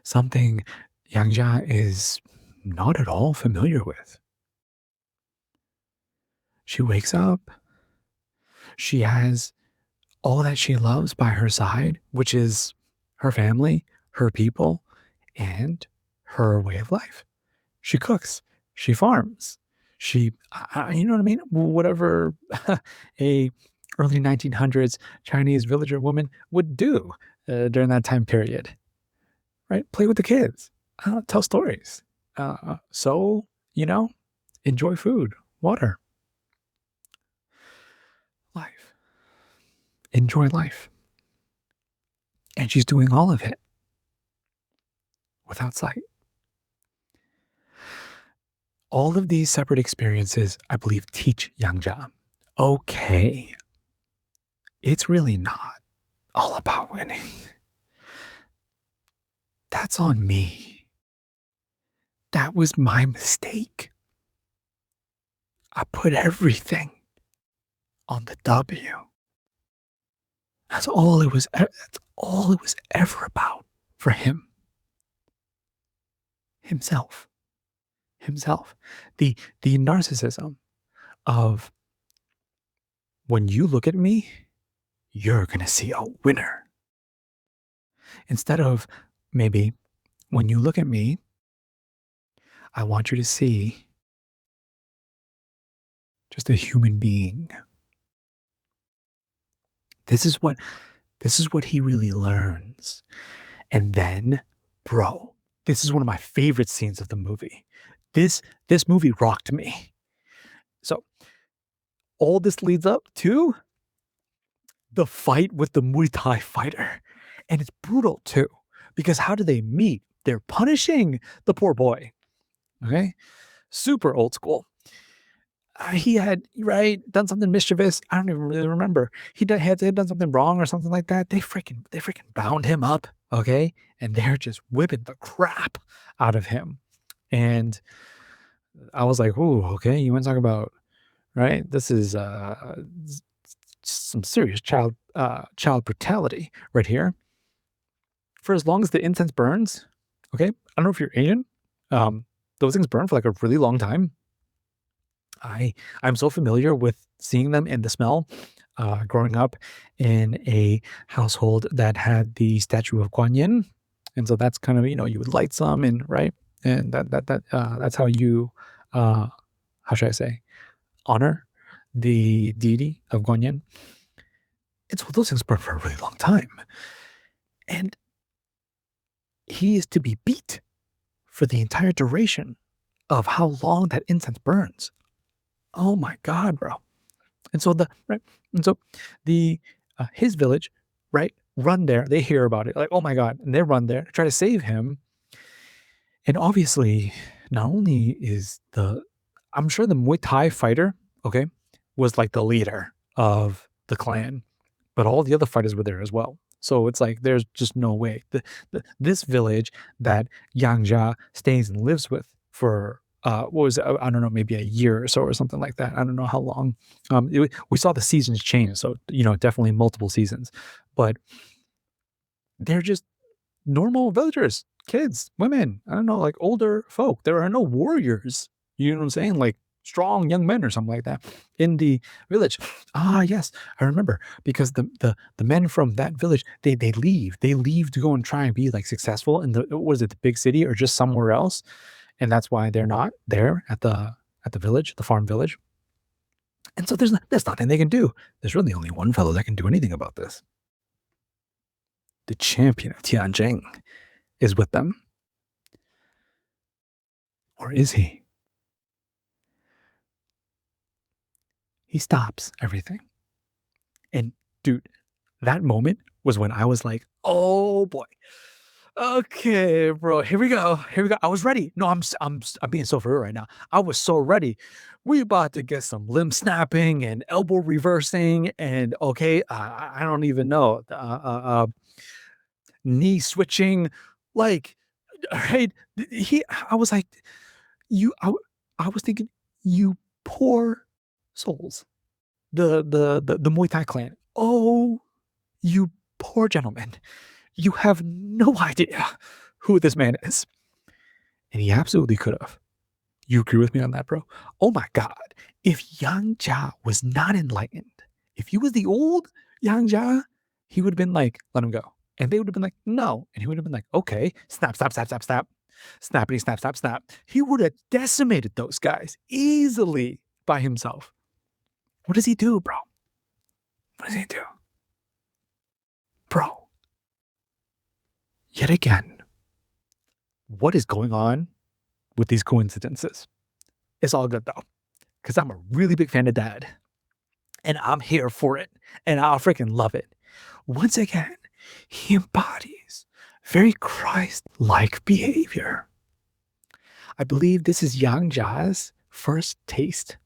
Something Yang Jia is not at all familiar with. She wakes up. She has all that she loves by her side, which is her family, her people, and her way of life. She cooks, she farms, you know what I mean? Whatever a early 1900s Chinese villager woman would do during that time period, right? Play with the kids, tell stories. So, enjoy food, water, life, enjoy life. And she's doing all of it without sight. All of these separate experiences, I believe, teach Yangjia. Okay, it's really not all about winning. That's on me. That was my mistake. I put everything on the W. That's all it was. That's all it was ever about for him. Himself. Himself. The narcissism of when you look at me, you're gonna see a winner. Instead of maybe when you look at me, I want you to see just a human being. This is what he really learns. And then, bro, this is one of my favorite scenes of the movie. This movie rocked me. So all this leads up to the fight with the Muay Thai fighter. And it's brutal too. Because how do they meet? They're punishing the poor boy. Okay. Super old school. He had done something mischievous. I don't even really remember. Had done something wrong or something like that. They freaking bound him up, okay, and they're just whipping the crap out of him. And I was like, "Ooh, okay, you want to talk about right? This is some serious child brutality right here." For as long as the incense burns, okay, I don't know if you're Asian, those things burn for like a really long time. I'm so familiar with seeing them and the smell, growing up in a household that had the statue of Guan Yin, and so that's kind of you would light some and right, and that's how you how should I say honor the deity of Guan Yin. And so those things burn for a really long time, and he is to be beat for the entire duration of how long that incense burns. Oh my god, bro. And so the his village, right, run there. They hear about it, like, oh my god, and they run there to try to save him. And obviously, not only is I'm sure the Muay Thai fighter, okay, was like the leader of the clan, but all the other fighters were there as well. So it's like there's just no way. This village that Yang Jia stays and lives with for what was it? I don't know, maybe a year or so or something like that. I don't know how long. We saw the seasons change, so definitely multiple seasons, but they're just normal villagers, kids, women. I don't know, like older folk. There are no warriors. You know what I'm saying? Like strong young men or something like that in the village. Ah, yes, I remember because the men from that village they leave. They leave to go and try and be like successful in the was it the big city or just somewhere else, and that's why they're not there at the village, the farm village. And so there's nothing they can do. There's really only one fellow that can do anything about this. The champion of Tianjin is with them. Or is he? He stops everything. And dude, that moment was when I was like, "Oh boy. Okay, bro. Here we go. Here we go." I was ready. No, I'm being so for real right now. I was so ready. We about to get some limb snapping and elbow reversing and okay, I don't even know. Knee switching like right? I was like, you I was thinking, "You poor souls." The Muay Thai clan. Oh, you poor gentleman. You have no idea who this man is. And he absolutely could have. You agree with me on that, bro? Oh my God. If Yang Jia was not enlightened, if he was the old Yang Jia, he would have been like, let him go. And they would have been like, no. And he would have been like, okay, snap, snap, snap, snap, snap. Snappity, snap, snap, snap. He would have decimated those guys easily by himself. What does he do, bro? What does he do? Bro, yet again, what is going on with these coincidences. It's all good though, because I'm a really big fan of Dad, and I'm here for it, and I freaking love it. Once again, he embodies very Christ-like behavior. I believe this is Yang Jia's first taste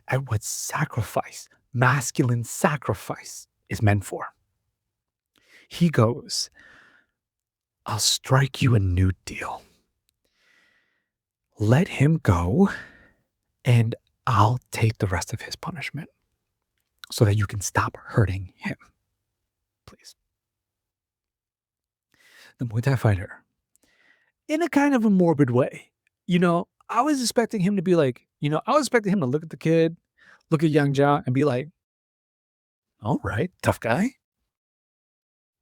at what sacrifice, masculine sacrifice, is meant for. He goes, I'll strike you a new deal. Let him go, and I'll take the rest of his punishment so that you can stop hurting him. Please. The Muay Thai fighter, in a kind of a morbid way, I was expecting him to be like, I was expecting him to look at the kid, look at Yang Jia, and be like, all right, tough guy.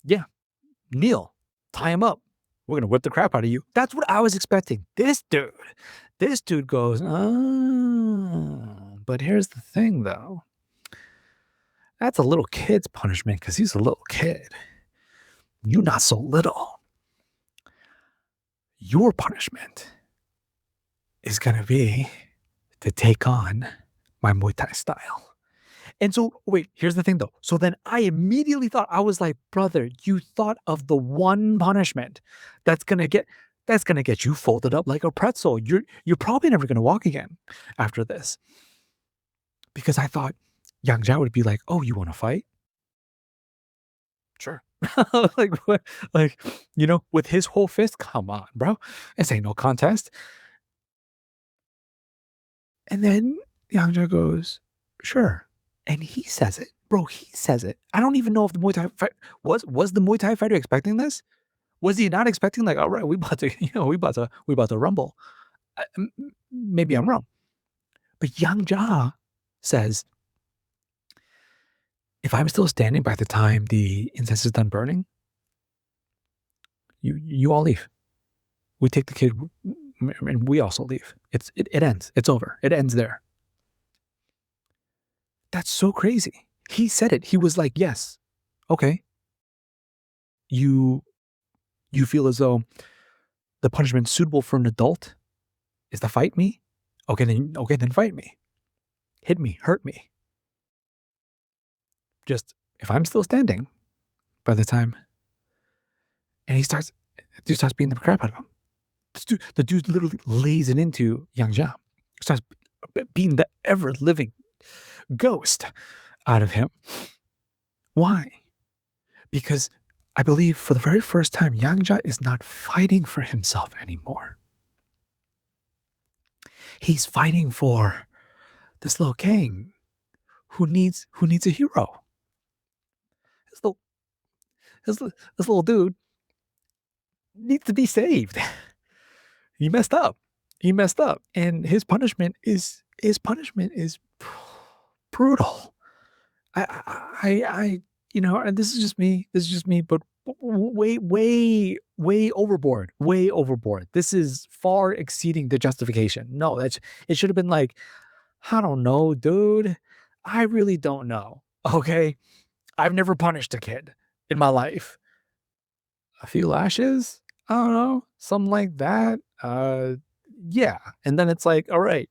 Yeah, kneel, tie him up. We're going to whip the crap out of you. That's what I was expecting. This dude goes, but here's the thing, though. That's a little kid's punishment because he's a little kid. You not so little. Your punishment is going to be to take on my Muay Thai style. And so, wait, here's the thing though. So then I immediately thought, I was like, brother, you thought of the one punishment that's going to get you folded up like a pretzel. You're probably never going to walk again after this. Because I thought Yang Jia would be like, oh, you want to fight? Sure. Like, what? Like, with his whole fist, come on, bro. This ain't no contest. And then Yang Jia goes, sure. And he says it. Bro, he says it. I don't even know if the Muay Thai fight was the Muay Thai fighter expecting this? Was he not expecting like, all right, we about to rumble? Maybe I'm wrong. But Yang Jia says, if I'm still standing by the time the incense is done burning, you all leave. We take the kid and we also leave. It ends. It's over. It ends there. That's so crazy. He said it. He was like, yes, okay. You feel as though the punishment suitable for an adult is to fight me? Okay, then fight me. Hit me, hurt me. Just, if I'm still standing by the time, and the dude starts beating the crap out of him. The dude literally lays it into Yang Jia. Starts beating the ever-living ghost out of him. Why? Because I believe for the very first time, Yang Jia is not fighting for himself anymore. He's fighting for this little king who needs a hero. This little dude needs to be saved. He messed up. And his punishment is brutal. And this is just me, but way overboard. This is far exceeding the justification. No, it should have been like, I don't know, dude. I really don't know. Okay. I've never punished a kid in my life. A few lashes? I don't know. Something like that. Yeah. And then it's like, all right.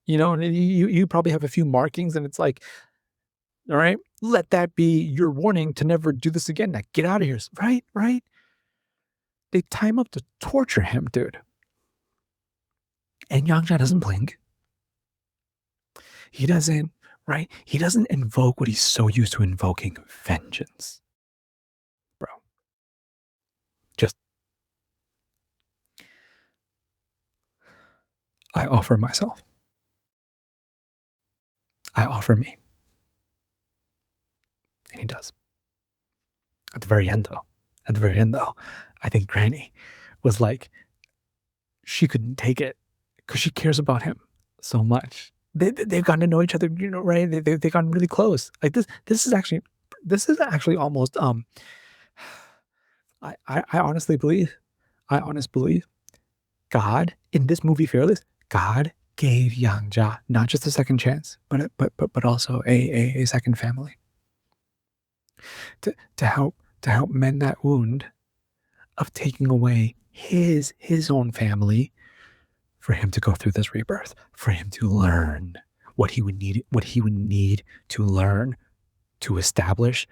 And you probably have a few markings and it's like, all right, let that be your warning to never do this again. Now get out of here. Right? They tie him up to torture him, dude. And Yang Jia doesn't blink. He doesn't invoke what he's so used to invoking, vengeance. Bro. Just, I offer myself. I offer me. And he does. At the very end, though, I think Granny was like, she couldn't take it because she cares about him so much. They've gotten to know each other, right? They've gotten really close. Like this is actually almost, I honestly believe God, in this movie Fearless, God gave Yang Jia not just a second chance, but also a second family. To help mend that wound of taking away his own family for him to go through this rebirth, for him to learn what he would need to learn to establish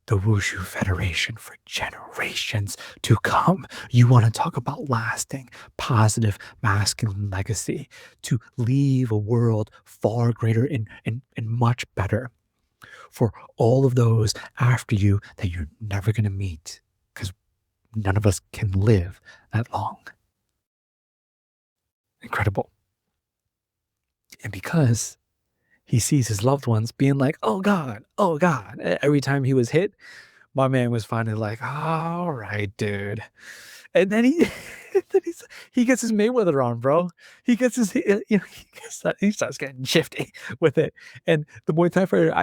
the Wushu Federation for generations to come. You want to talk about lasting, positive, masculine legacy to leave a world far greater and much better for all of those after you that you're never going to meet because none of us can live that long. Incredible. And because he sees his loved ones being like, oh God, oh God. Every time he was hit, my man was finally like, all right, dude. And then he gets his Mayweather on, bro. He gets his, he starts getting shifty with it. And the Muay Thai fighter,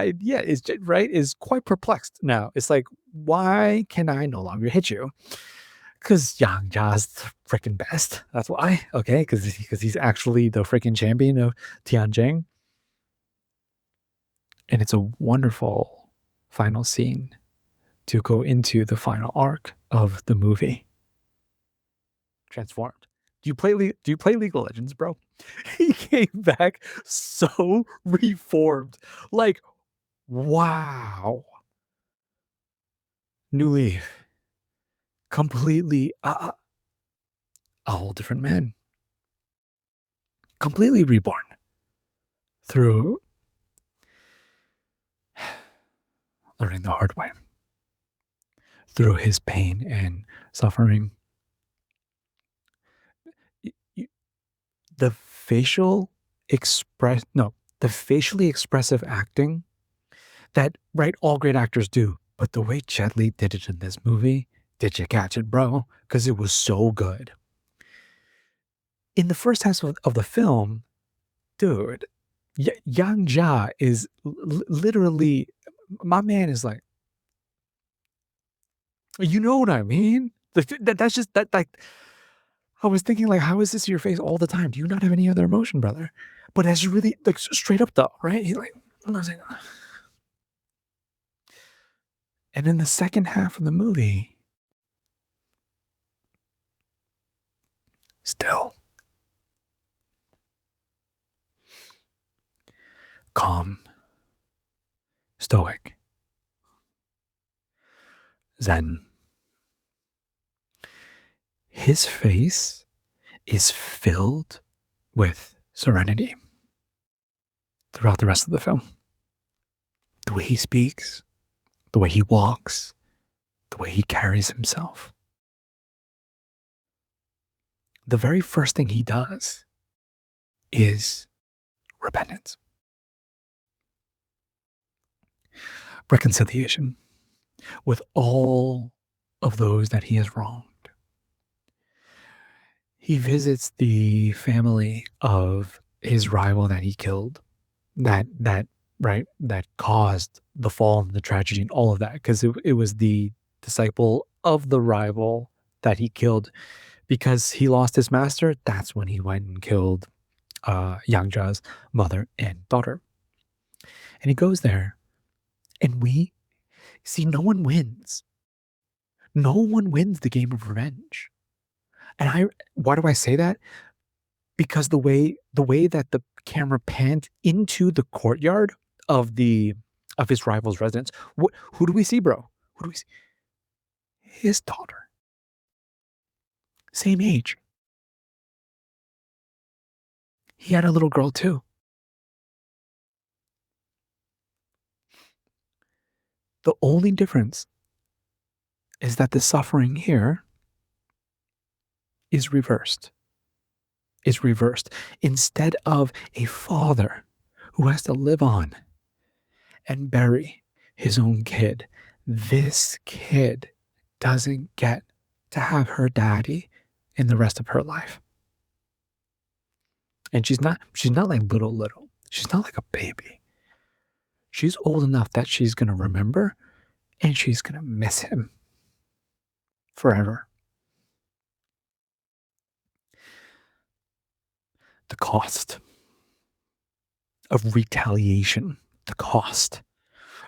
is quite perplexed now. It's like, why can I no longer hit you? Because Yang Jia's the freaking best. That's why. Okay, because he's actually the freaking champion of Tianjin. And it's a wonderful final scene to go into the final arc of the movie. Transformed. Do you play League of Legends, bro? He came back so reformed. Like, wow. New leaf. Completely a whole different man. Completely reborn through learning the hard way. Through his pain and suffering. The facially expressive acting that, right, all great actors do. But the way Jet Li did it in this movie, did you catch it, bro? Because it was so good. In the first half of the film, dude, Yang Jia is literally, my man is like, you know what I mean? That's just, that, like, I was thinking, like, how is this your face all the time? Do you not have any other emotion, brother? But that's really, like, straight up though, right? He's like, I'm not saying. And in the second half of the movie, still calm, stoic, zen. His face is filled with serenity throughout the rest of the film. The way he speaks, the way he walks, the way he carries himself. The very first thing he does is repentance. Reconciliation with all of those that he has wronged. He visits the family of his rival that he killed, that caused the fall and the tragedy and all of that, because it was the disciple of the rival that he killed because he lost his master. That's when he went and killed Yang Jia's mother and daughter. And he goes there, and we see no one wins. No one wins the game of revenge. And why do I say that? Because the way that the camera panned into the courtyard of his rival's residence, who do we see, bro? Who do we see? His daughter. Same age. He had a little girl too. The only difference is that the suffering here is reversed. Instead of a father who has to live on and bury his own kid, this kid doesn't get to have her daddy in the rest of her life. And she's not like little. She's not like a baby. She's old enough that she's going to remember, and she's going to miss him forever. The cost of retaliation, the cost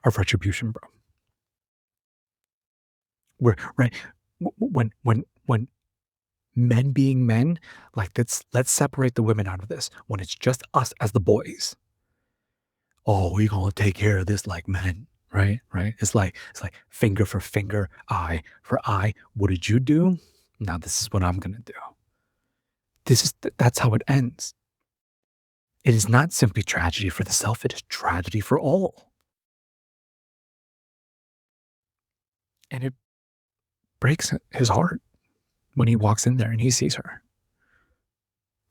of retribution, bro. When men being men, like let's separate the women out of this. When it's just us as the boys, oh, we gonna take care of this like men, right? Right? It's like finger for finger, eye for eye. What did you do? Now this is what I'm gonna do. That's how it ends. It is not simply tragedy for the self, it is tragedy for all. And it breaks his heart when he walks in there and he sees her,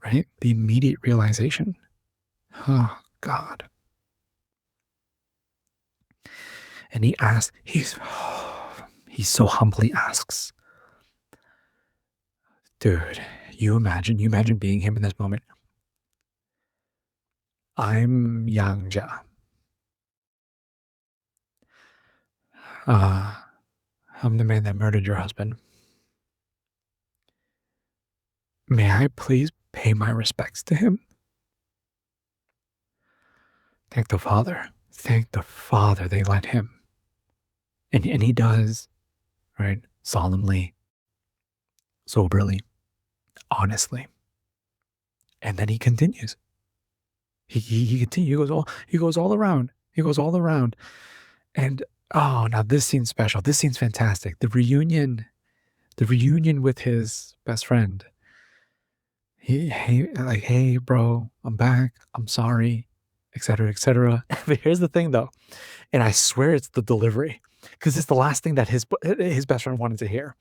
right? The immediate realization. Oh, God. And he asks, he so humbly asks, dude, you imagine being him in this moment. I'm Yang Jia. Uh, I'm the man that murdered your husband. May I please pay my respects to him? Thank the Father. Thank the Father they let him. And he does, right? Solemnly, soberly, honestly. And then he continues. He continues. He goes all around. He goes all around. And oh, now this scene's special. This scene's fantastic. The reunion with his best friend. Hey, bro, I'm back. I'm sorry, etc., etc. But here's the thing, though, and I swear it's the delivery, because it's the last thing that his best friend wanted to hear.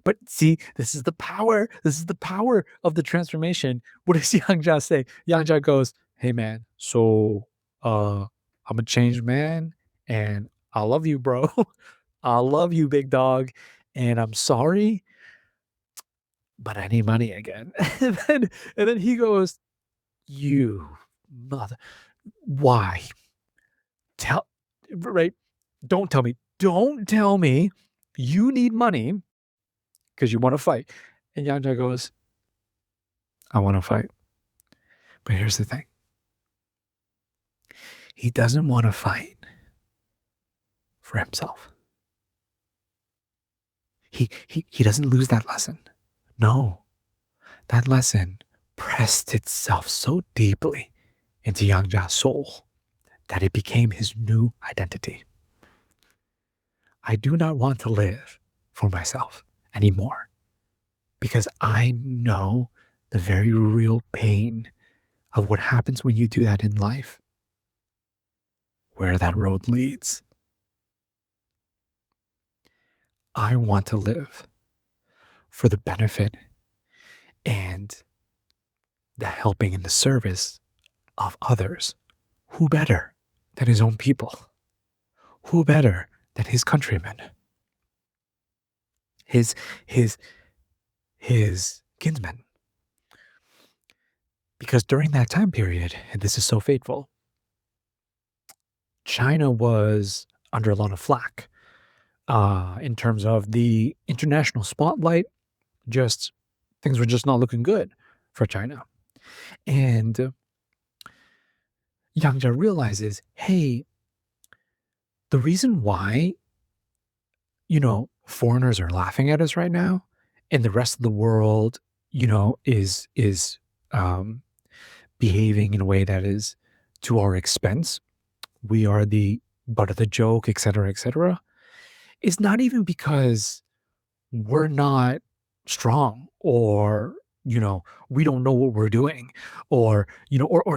But see, this is the power. This is the power of the transformation. What does Yang Jia say? Yang Jia goes, "Hey, man. So, I'm a changed man, and I love you, bro. I love you, big dog, and I'm sorry, but I need money again." And then he goes, "You mother, why? Tell right? Don't tell me. Don't tell me you need money because you want to fight." And Yang Jia goes, "I want to fight, but here's the thing. He doesn't want to fight for himself. He doesn't lose that lesson. No, that lesson pressed itself so deeply into Yang Jia's soul that it became his new identity. I do not want to live for myself anymore because I know the very real pain of what happens when you do that in life, where that road leads. I want to live for the benefit and the helping and the service of others. Who better than his own people? Who better than his countrymen? His kinsmen. Because during that time period, and this is so fateful, China was under a lot of flack in terms of the international spotlight. Just things were just not looking good for China. And Yang Jia realizes, hey, the reason why, foreigners are laughing at us right now, and the rest of the world, is behaving in a way that is to our expense. We are the butt of the joke, etc., is not even because we're not strong or we don't know what we're doing or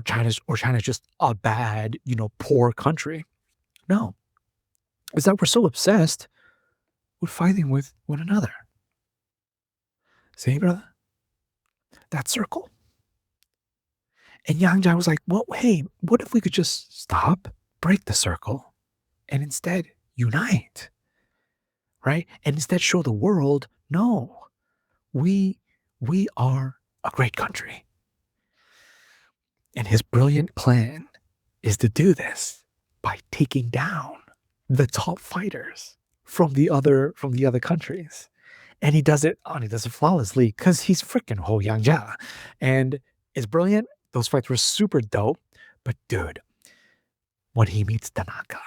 China's just a bad poor country. No, is that we're so obsessed with fighting with one another. See, brother, that circle. And Yang Jia was like, well, hey, what if we could just stop, break the circle, and instead unite, right? And instead show the world, no, we are a great country. And his brilliant plan is to do this by taking down the top fighters from the other countries. And he does it flawlessly because he's freaking Ho Yang Jia. And it's brilliant. Those fights were super dope. But dude, when he meets Tanaka,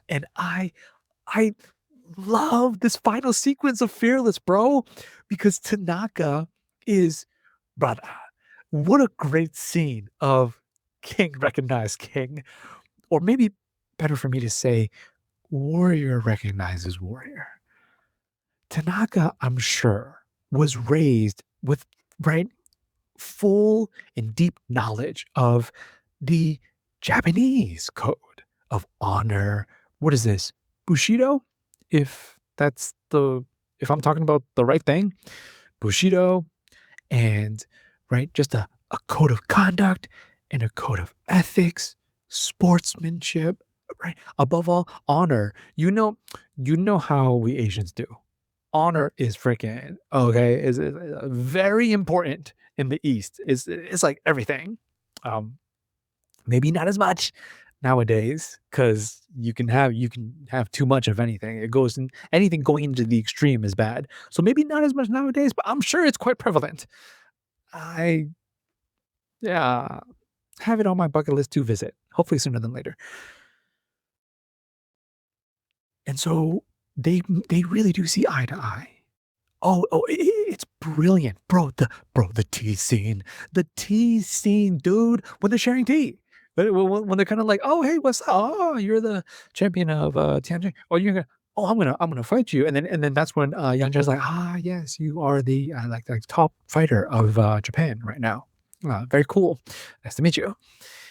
and I love this final sequence of Fearless, bro, because Tanaka is, brother. What a great scene of King recognize King, or maybe better for me to say, warrior recognizes warrior. Tanaka, I'm sure, was raised with right full and deep knowledge of the Japanese code of honor. What is this? Bushido? If that's the if I'm talking about the right thing, Bushido and right, just a code of conduct and a code of ethics, sportsmanship, right? Above all, honor. You know how we Asians do. Honor is freaking okay. Is very important in the East. It's like everything. Um, Maybe not as much nowadays because you can have too much of anything. It goes in anything going into the extreme is bad. So maybe not as much nowadays, but I'm sure it's quite prevalent. I yeah have it on my bucket list to visit. Hopefully sooner than later. And so they really do see eye to eye. Oh, it's brilliant, bro. The tea scene, dude. When they're sharing tea, when they're kind of like, oh, hey, what's up? Oh, you're the champion of Tianjin. Or you're gonna, oh, I'm gonna fight you. And then that's when Yang Jia's like, ah, yes, you are the like top fighter of Japan right now. Very cool. Nice to meet you.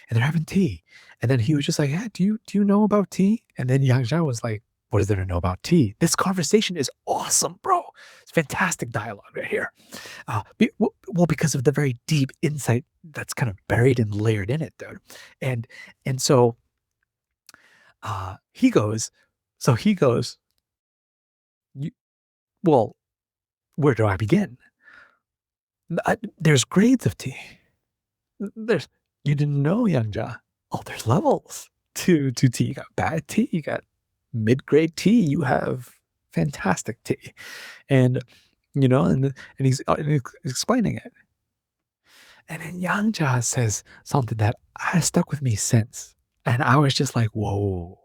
And they're having tea. And then he was just like, yeah, do you know about tea? And then Yang Jia was like, what is there to know about tea? This conversation is awesome, bro. It's fantastic dialogue right here. Well, because of the very deep insight that's kind of buried and layered in it, dude. And and so he goes, you, well, where do I begin? There's grades of tea. There's you didn't know, Youngja. Oh, there's levels to tea. You got bad tea, you got mid-grade tea, you have fantastic tea. And and he's explaining it. And then Yangja says something that has stuck with me since. And I was just like, whoa.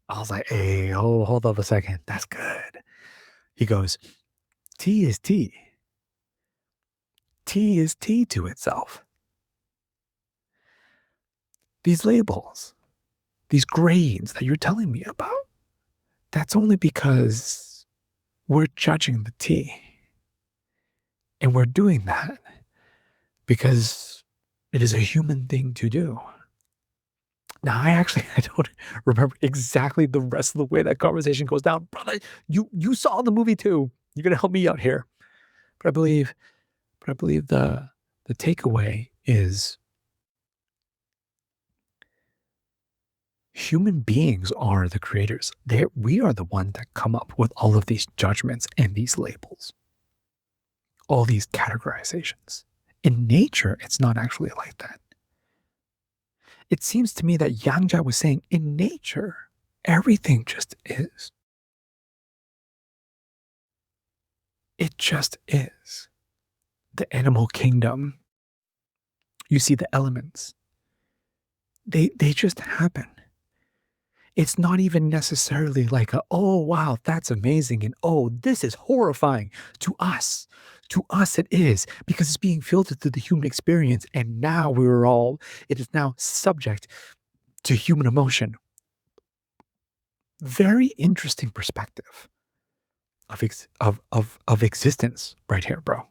I was like, hey, hold up a second. That's good. He goes, tea is tea. Tea is tea to itself. These labels, these grades that you're telling me about, that's only because we're judging the tea. And we're doing that because it is a human thing to do. Now, I don't remember exactly the rest of the way that conversation goes down. Brother, you saw the movie too. You're gonna help me out here. But I believe the takeaway is human beings are the creators. We are the one that come up with all of these judgments and these labels, all these categorizations. In nature, it's not actually like that. It seems to me that Yang Jia was saying in nature, everything just is. It just is. The animal kingdom, you see the elements. They just happen. It's not even necessarily like oh wow, that's amazing and oh, this is horrifying to us. To us it is because it's being filtered through the human experience and now it is now subject to human emotion. Very interesting perspective of existence right here, bro.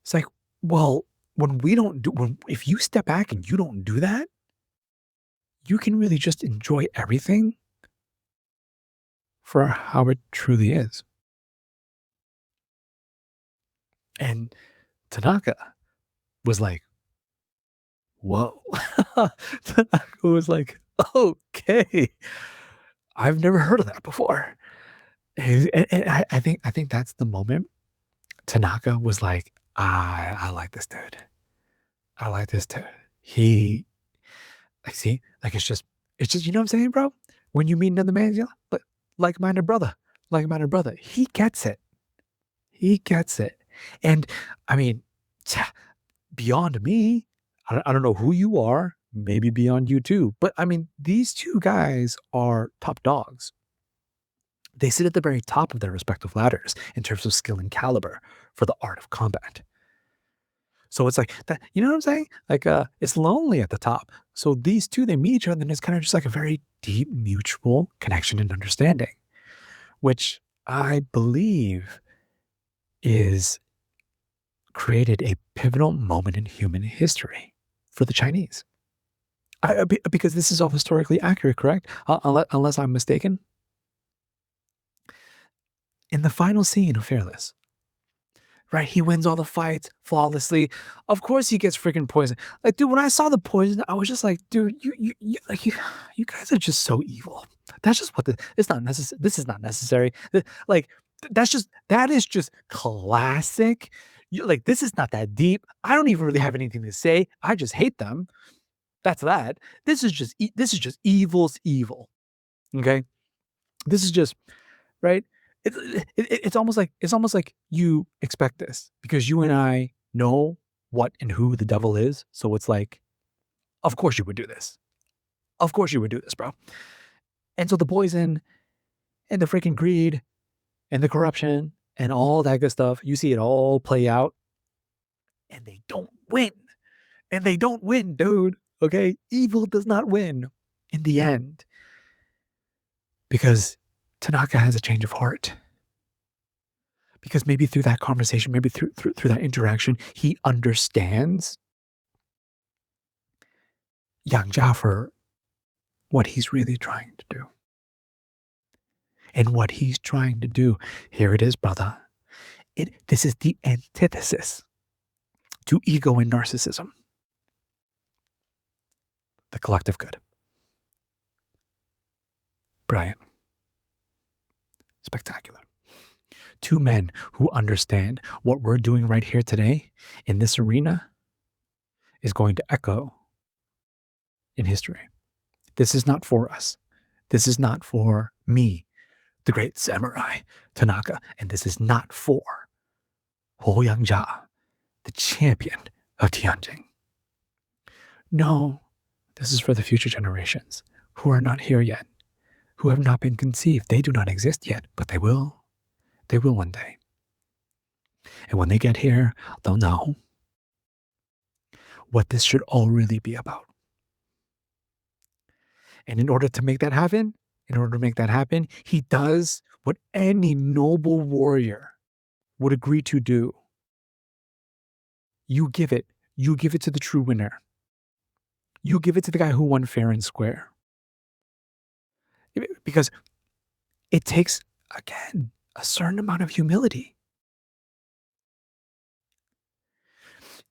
It's like, well, when if you step back and you don't do that, you can really just enjoy everything for how it truly is. And Tanaka was like, whoa. Tanaka was like, okay. I've never heard of that before. And I think that's the moment Tanaka was like, I like this dude. I like this dude. He like see, like it's just you know what I'm saying, bro? When you meet another man, you know, like-minded brother, like-minded brother. He gets it. He gets it. And I mean, beyond me, I don't know who you are, maybe beyond you too. But I mean, these two guys are top dogs. They sit at the very top of their respective ladders in terms of skill and caliber for the art of combat. So it's like that, you know what I'm saying? Like, it's lonely at the top. So these two, they meet each other, and it's kind of just like a very deep mutual connection and understanding, which I believe is created a pivotal moment in human history for the Chinese. Because this is all historically accurate, correct? Unless I'm mistaken. In the final scene of Fearless, right? He wins all the fights flawlessly. Of course, he gets freaking poisoned. Like, dude, when I saw the poison, I was just like, dude, you guys are just so evil. That's just what it's not necessary. This is not necessary. Like, that is just classic. Like, this is not that deep. I don't even really have anything to say. I just hate them. That's that. This is just evil's evil. Okay, this is just right. It's almost like you expect this because you and I know what and who the devil is. So it's like, of course you would do this. Of course you would do this, bro. And so the poison and the freaking greed and the corruption and all that good stuff, you see it all play out, and they don't win. And they don't win, dude. Okay? Evil does not win in the end because Tanaka has a change of heart. Because maybe through that conversation, maybe through that interaction, he understands Yang Jia for what he's really trying to do. And what he's trying to do, here it is, brother. This is the antithesis to ego and narcissism. The collective good. Brilliant. Spectacular. Two men who understand what we're doing right here today in this arena is going to echo in history. This is not for us. This is not for me, the great samurai Tanaka, and this is not for Huo Yangjia, the champion of Tianjin. No, this is for the future generations who are not here yet, who have not been conceived. They do not exist yet, but they will. They will one day. And when they get here, they'll know what this should all really be about. And in order to make that happen, he does what any noble warrior would agree to do. You give it to the true winner. You give it to the guy who won fair and square. Because it takes, again, a certain amount of humility.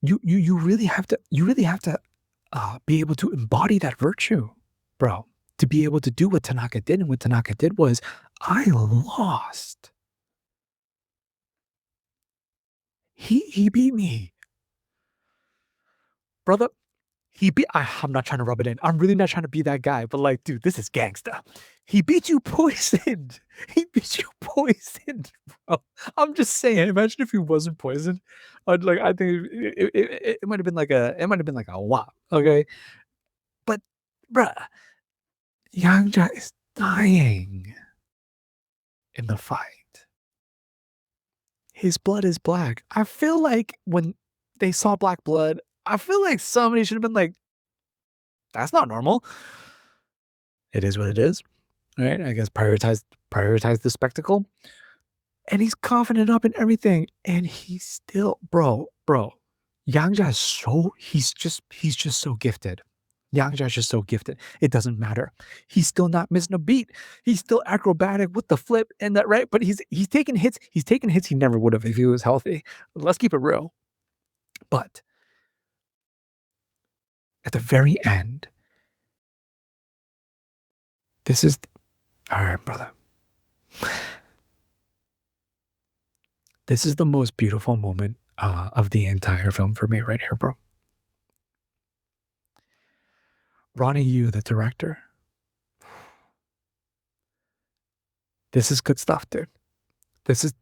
You really have to be able to embody that virtue, bro, to be able to do what Tanaka did. And what Tanaka did was, I lost. He beat me, brother. I'm not trying to rub it in. I'm really not trying to be that guy, but like, dude, this is gangsta. He beat you poisoned. He beat you poisoned, bro. I'm just saying. Imagine if he wasn't poisoned. I think it might have been like a wop. Okay, but bruh, Yang Jia is dying in the fight. His blood is black. I feel like when they saw black blood, I feel like somebody should have been like, that's not normal. It is what it is. Right? I guess prioritize the spectacle. And he's confident up in everything. And he's still, bro. Yang Jia is he's just so gifted. Yang Jia is just so gifted. It doesn't matter. He's still not missing a beat. He's still acrobatic with the flip and that, right? But he's taking hits. He's taking hits he never would have if he was healthy. Let's keep it real. But at the very end, this is, all right, brother. This is the most beautiful moment of the entire film for me right here, bro. Ronnie Yu, the director. This is good stuff, dude. This is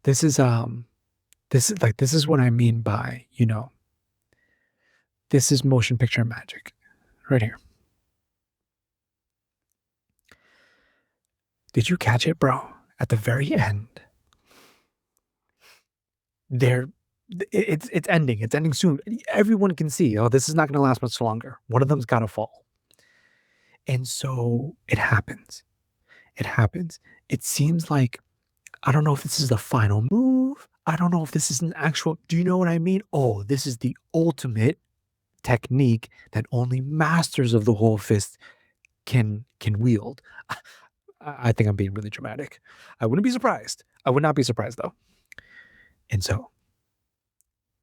what I mean by, this is motion picture magic right here. Did you catch it, bro? At the very end, they're it's ending. It's ending soon. Everyone can see, oh, this is not going to last much longer. One of them's got to fall. And so it happens. It happens. It seems like, I don't know if this is the final move. I don't know if this is an actual, do you know what I mean? Oh, this is the ultimate technique that only masters of the whole fist can wield. I think I'm being really dramatic. I wouldn't be surprised. I would not be surprised though. And so,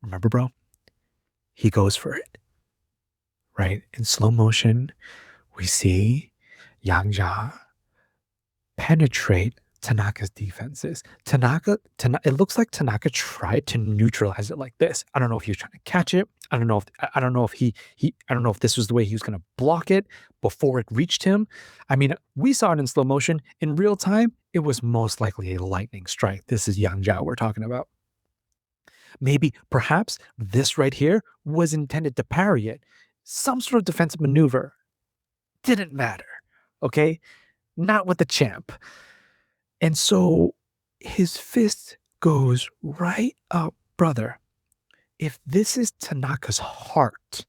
remember, bro, he goes for it, right? In slow motion, we see Yang Jia penetrate Tanaka's defenses. It looks like Tanaka tried to neutralize it like this. I don't know if he was trying to catch it. I don't know if this was the way he was going to block it before it reached him. I mean, we saw it in slow motion. In real time, it was most likely a lightning strike. This is Yang Jia we're talking about. Maybe, perhaps, this right here was intended to parry it. Some sort of defensive maneuver. Didn't matter, okay? Not with the champ. And so his fist goes right up, brother. If this is Tanaka's heart,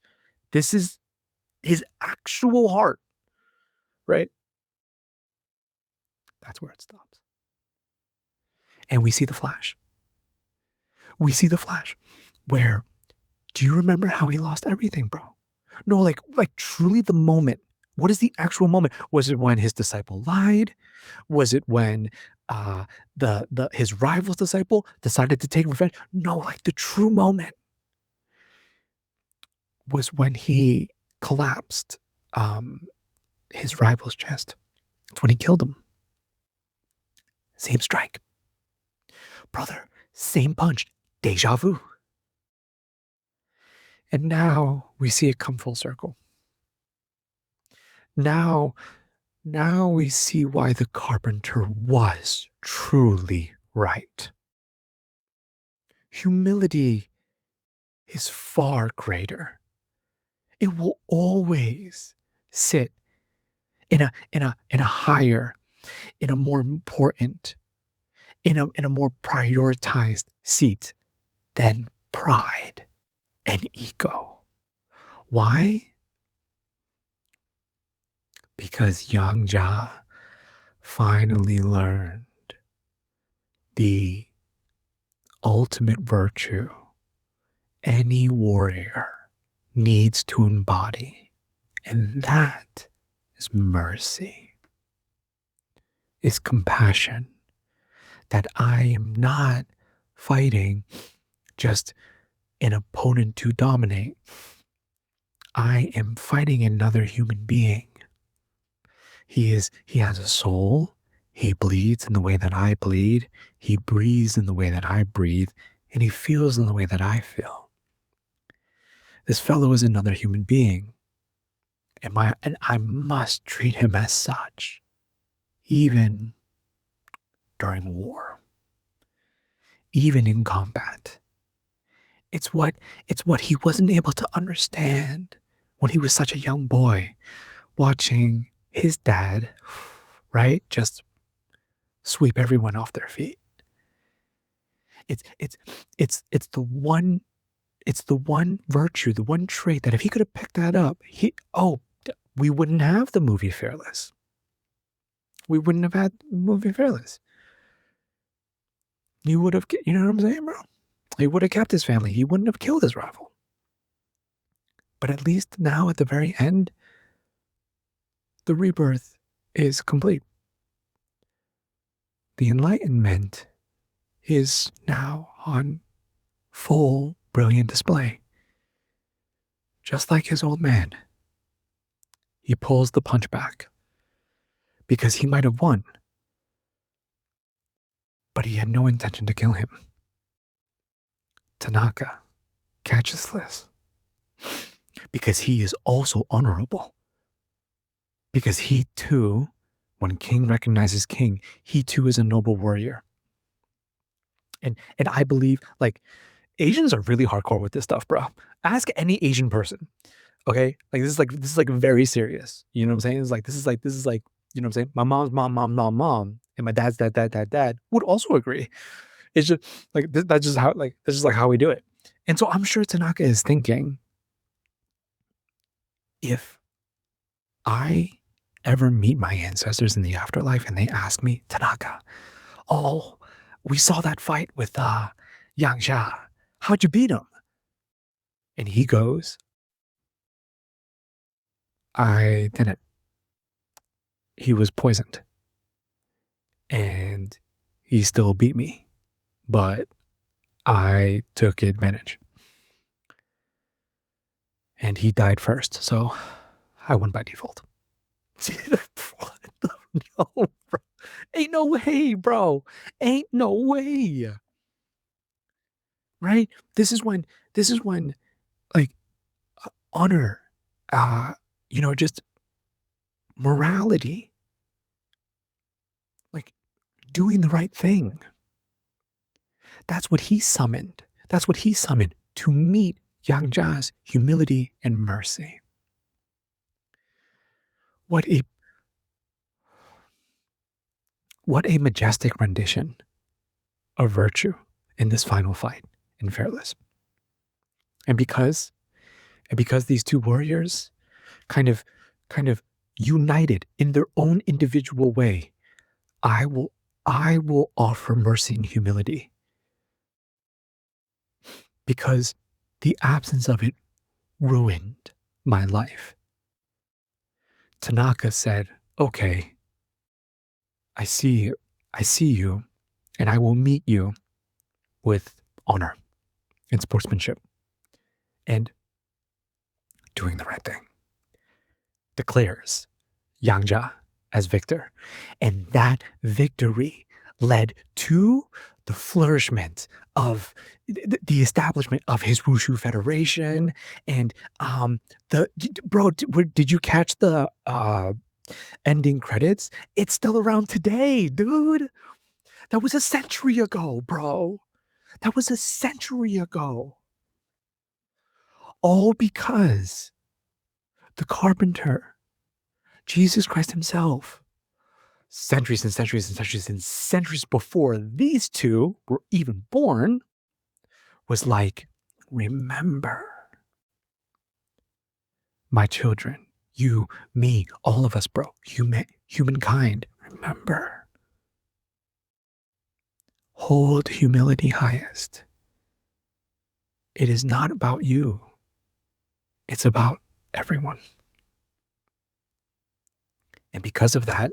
this is his actual heart, right? That's where it stops. And we see the flash. We see the flash where, do you remember how he lost everything, bro? No, like truly the moment. What is the actual moment? Was it when his disciple lied? Was it when his rival's disciple decided to take revenge? No, like the true moment was when he collapsed his rival's chest. It's when he killed him. Same strike. Brother, same punch. Deja vu. And now we see it come full circle. Now we see why the carpenter was truly right. Humility is far greater. It will always sit in a higher, in a more important, in a more prioritized seat than pride and ego. Why? Because Yang Jia finally learned the ultimate virtue any warrior needs to embody, and that is mercy, is compassion, that I am not fighting just an opponent to dominate. I am fighting another human being. He has a soul. He bleeds in the way that I bleed. He breathes in the way that I breathe. And he feels in the way that I feel. This fellow is another human being. And I must treat him as such, even during war, even in combat. It's what he wasn't able to understand when he was such a young boy, watching his dad, right, just sweep everyone off their feet. It's the one virtue, the one trait that if he could have picked that up, we wouldn't have the movie Fearless. We wouldn't have had the movie Fearless. He would have, you know what I'm saying, bro? He would have kept his family. He wouldn't have killed his rival. But at least now at the very end, the rebirth is complete. The enlightenment is now on full, brilliant display. Just like his old man, he pulls the punch back because he might have won, but he had no intention to kill him. Tanaka catches this because he is also honorable. Because he too, when king recognizes king, he too is a noble warrior. And I believe, like, Asians are really hardcore with this stuff, bro. Ask any Asian person, okay? Like this is like very serious. You know what I'm saying? It's like this is like You know what I'm saying? My mom's mom, and my dad's dad would also agree. It's just like that's just how that's just like how we do it. And so I'm sure Tanaka is thinking, if I ever meet my ancestors in the afterlife and they ask me, Tanaka, oh, we saw that fight with Yang Xia. How'd you beat him? And he goes, I didn't. He was poisoned. And he still beat me. But I took advantage. And he died first. So I won by default. No, bro. Ain't no way, bro. Ain't no way. Right? This is when like honor, just morality, like doing the right thing. That's what he summoned. That's what he summoned to meet Yang Jia's humility and mercy. What a what a majestic rendition of virtue in this final fight in Fearless. And because these two warriors kind of united in their own individual way, I will offer mercy and humility, because the absence of it ruined my life. Tanaka said, okay, I see you, and I will meet you with honor and sportsmanship and doing the right thing. Declares Yang Jia as victor. And that victory led to the flourishment of the establishment of his Wushu Federation. And did you catch the ending credits? It's still around today, dude. That was a century ago, bro. That was a century ago. All because the carpenter, Jesus Christ himself, centuries and centuries and centuries and centuries before these two were even born, was like, remember, my children, you, me, all of us, bro, humankind, remember, hold humility highest. It is not about you. It's about everyone. And because of that,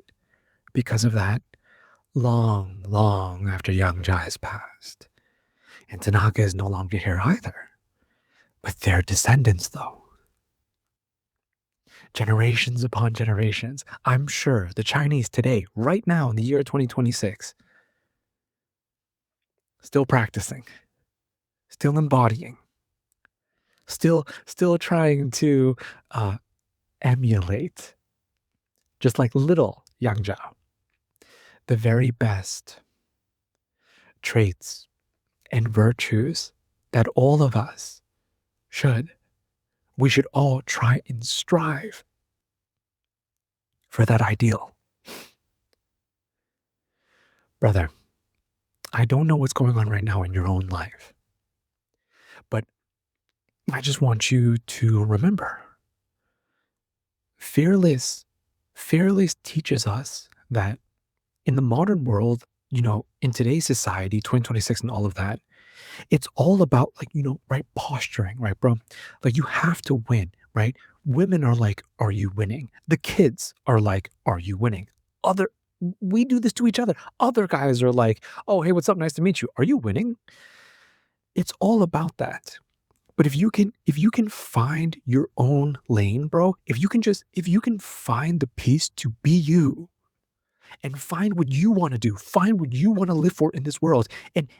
long, long after Yang Jia has passed, and Tanaka is no longer here either, but their descendants, though, generations upon generations, I'm sure the Chinese today, right now in the year 2026, still practicing, still embodying, still trying to emulate, just like little Yang Jia, the very best traits and virtues that all of us we should all try and strive for that ideal. Brother, I don't know what's going on right now in your own life, but I just want you to remember, Fearless teaches us that in the modern world, in today's society, 2026 and all of that, it's all about right, posturing, right, bro? Like you have to win, right? Women are like, are you winning? The kids are like, are you winning? We do this to each other. Other guys are like, oh, hey, what's up? Nice to meet you. Are you winning? It's all about that. But if you can find your own lane, bro, if you can find the peace to be you and find what you want to do, find what you want to live for in this world, and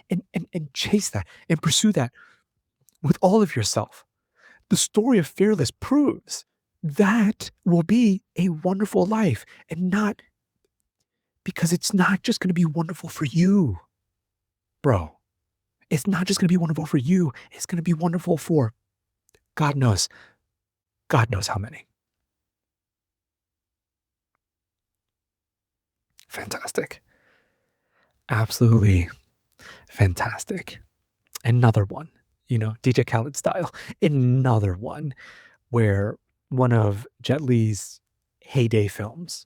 chase that and pursue that with all of yourself. The story of Fearless proves that will be a wonderful life, and not because it's not just going to be wonderful for you, bro. It's not just going to be wonderful for you. It's going to be wonderful for God knows how many. Fantastic. Absolutely fantastic. Another one, DJ Khaled style. Another one where one of Jet Li's heyday films.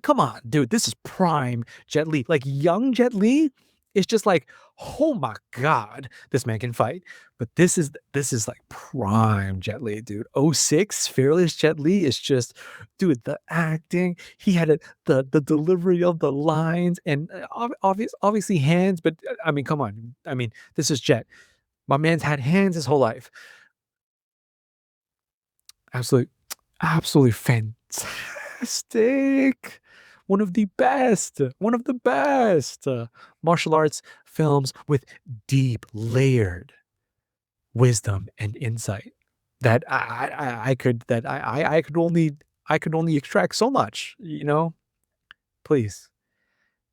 Come on, dude, this is prime Jet Li. Like young Jet Li is just like, oh my god, this man can fight. But this is like prime Jet Li, dude. '06 Fearless Jet Li is just, dude, the acting. He had the delivery of the lines and obviously hands, but I mean, come on. I mean, this is Jet. My man's had hands his whole life. Absolutely, absolutely fantastic. One of the best martial arts films with deep, layered wisdom and insight that I could only extract so much. Please,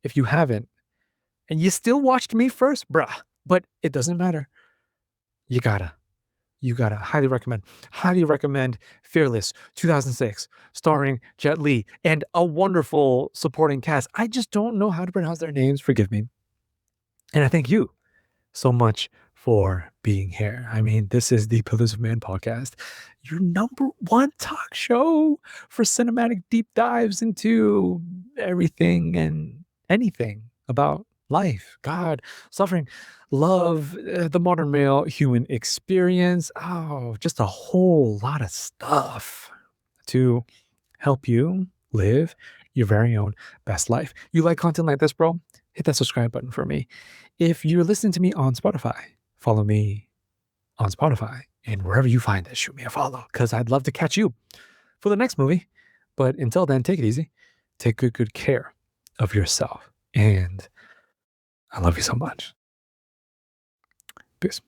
if you haven't, and you still watched me first, bruh, but it doesn't matter. You gotta. You gotta highly recommend Fearless 2006, starring Jet Li and a wonderful supporting cast. I just don't know how to pronounce their names. Forgive me. And I thank you so much for being here. I mean, this is the Pillars of Man podcast, your number one talk show for cinematic deep dives into everything and anything about life, God, suffering, love, the modern male human experience. Oh, just a whole lot of stuff to help you live your very own best life. You like content like this, bro? Hit that subscribe button for me. If you're listening to me on Spotify, follow me on Spotify, and wherever you find this, shoot me a follow, because I'd love to catch you for the next movie. But until then, take it easy. Take good care of yourself. And I love you so much. Peace.